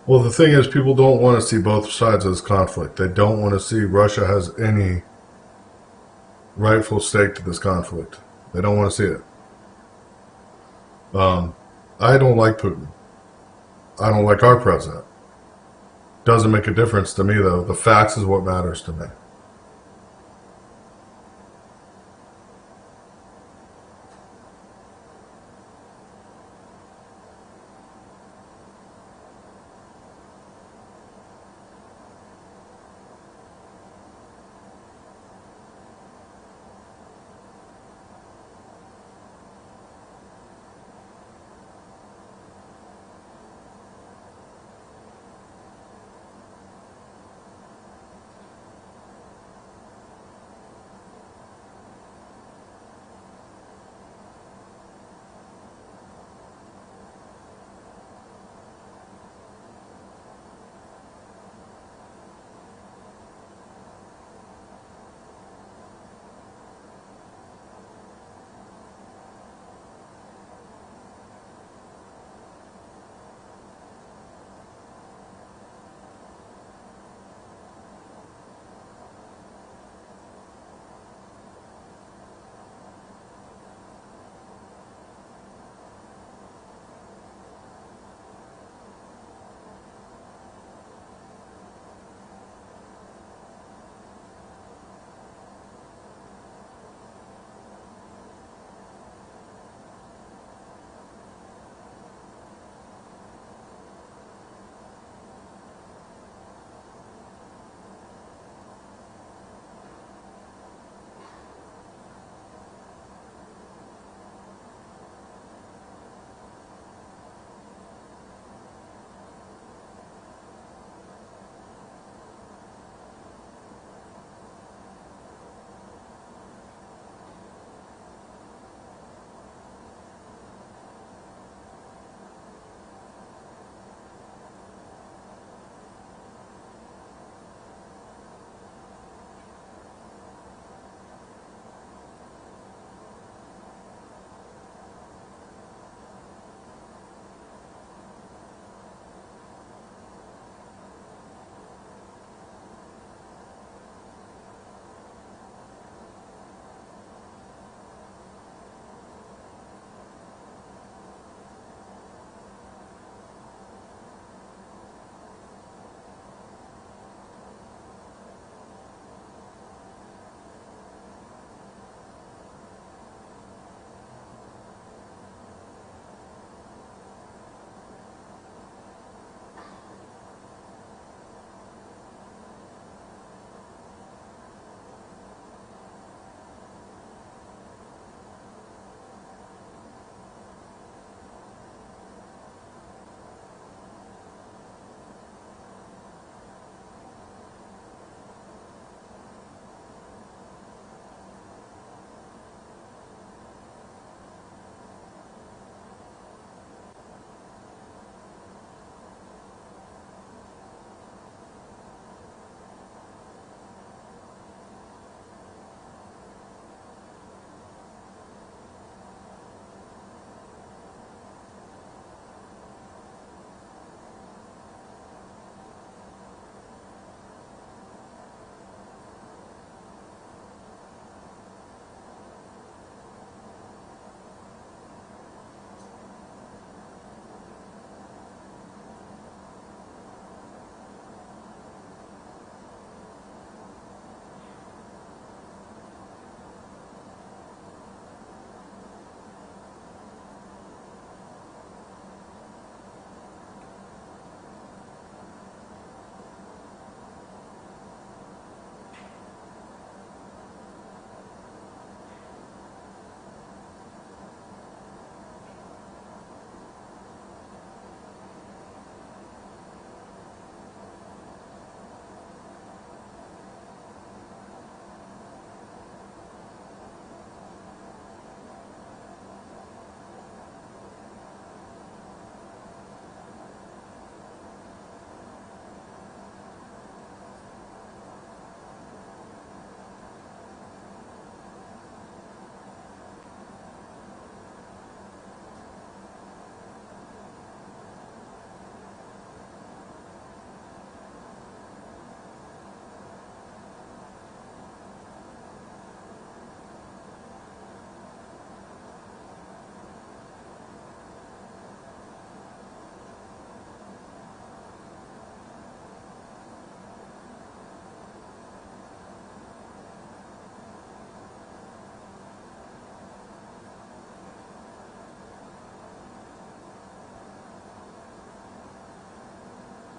Well, the thing is, people don't want to see both sides of this conflict. They don't want to see Russia has any rightful stake to this conflict. They don't want to see it. I don't like Putin. I don't like our president. Doesn't make a difference to me, though. The facts is what matters to me.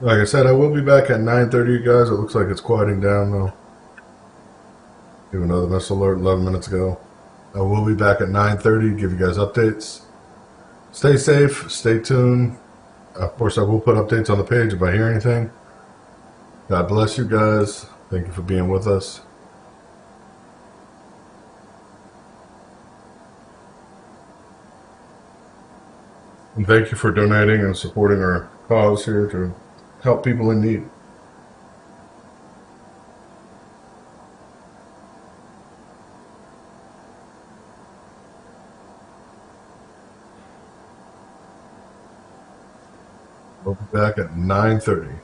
Like I said, I will be back at 9:30, you guys. It looks like it's quieting down, though. Give another missile alert 11 minutes ago. I will be back at 9:30 to give you guys updates. Stay safe. Stay tuned. Of course, I will put updates on the page if I hear anything. God bless you guys. Thank you for being with us. And thank you for donating and supporting our cause here to help people in need. We'll be back at 9:30.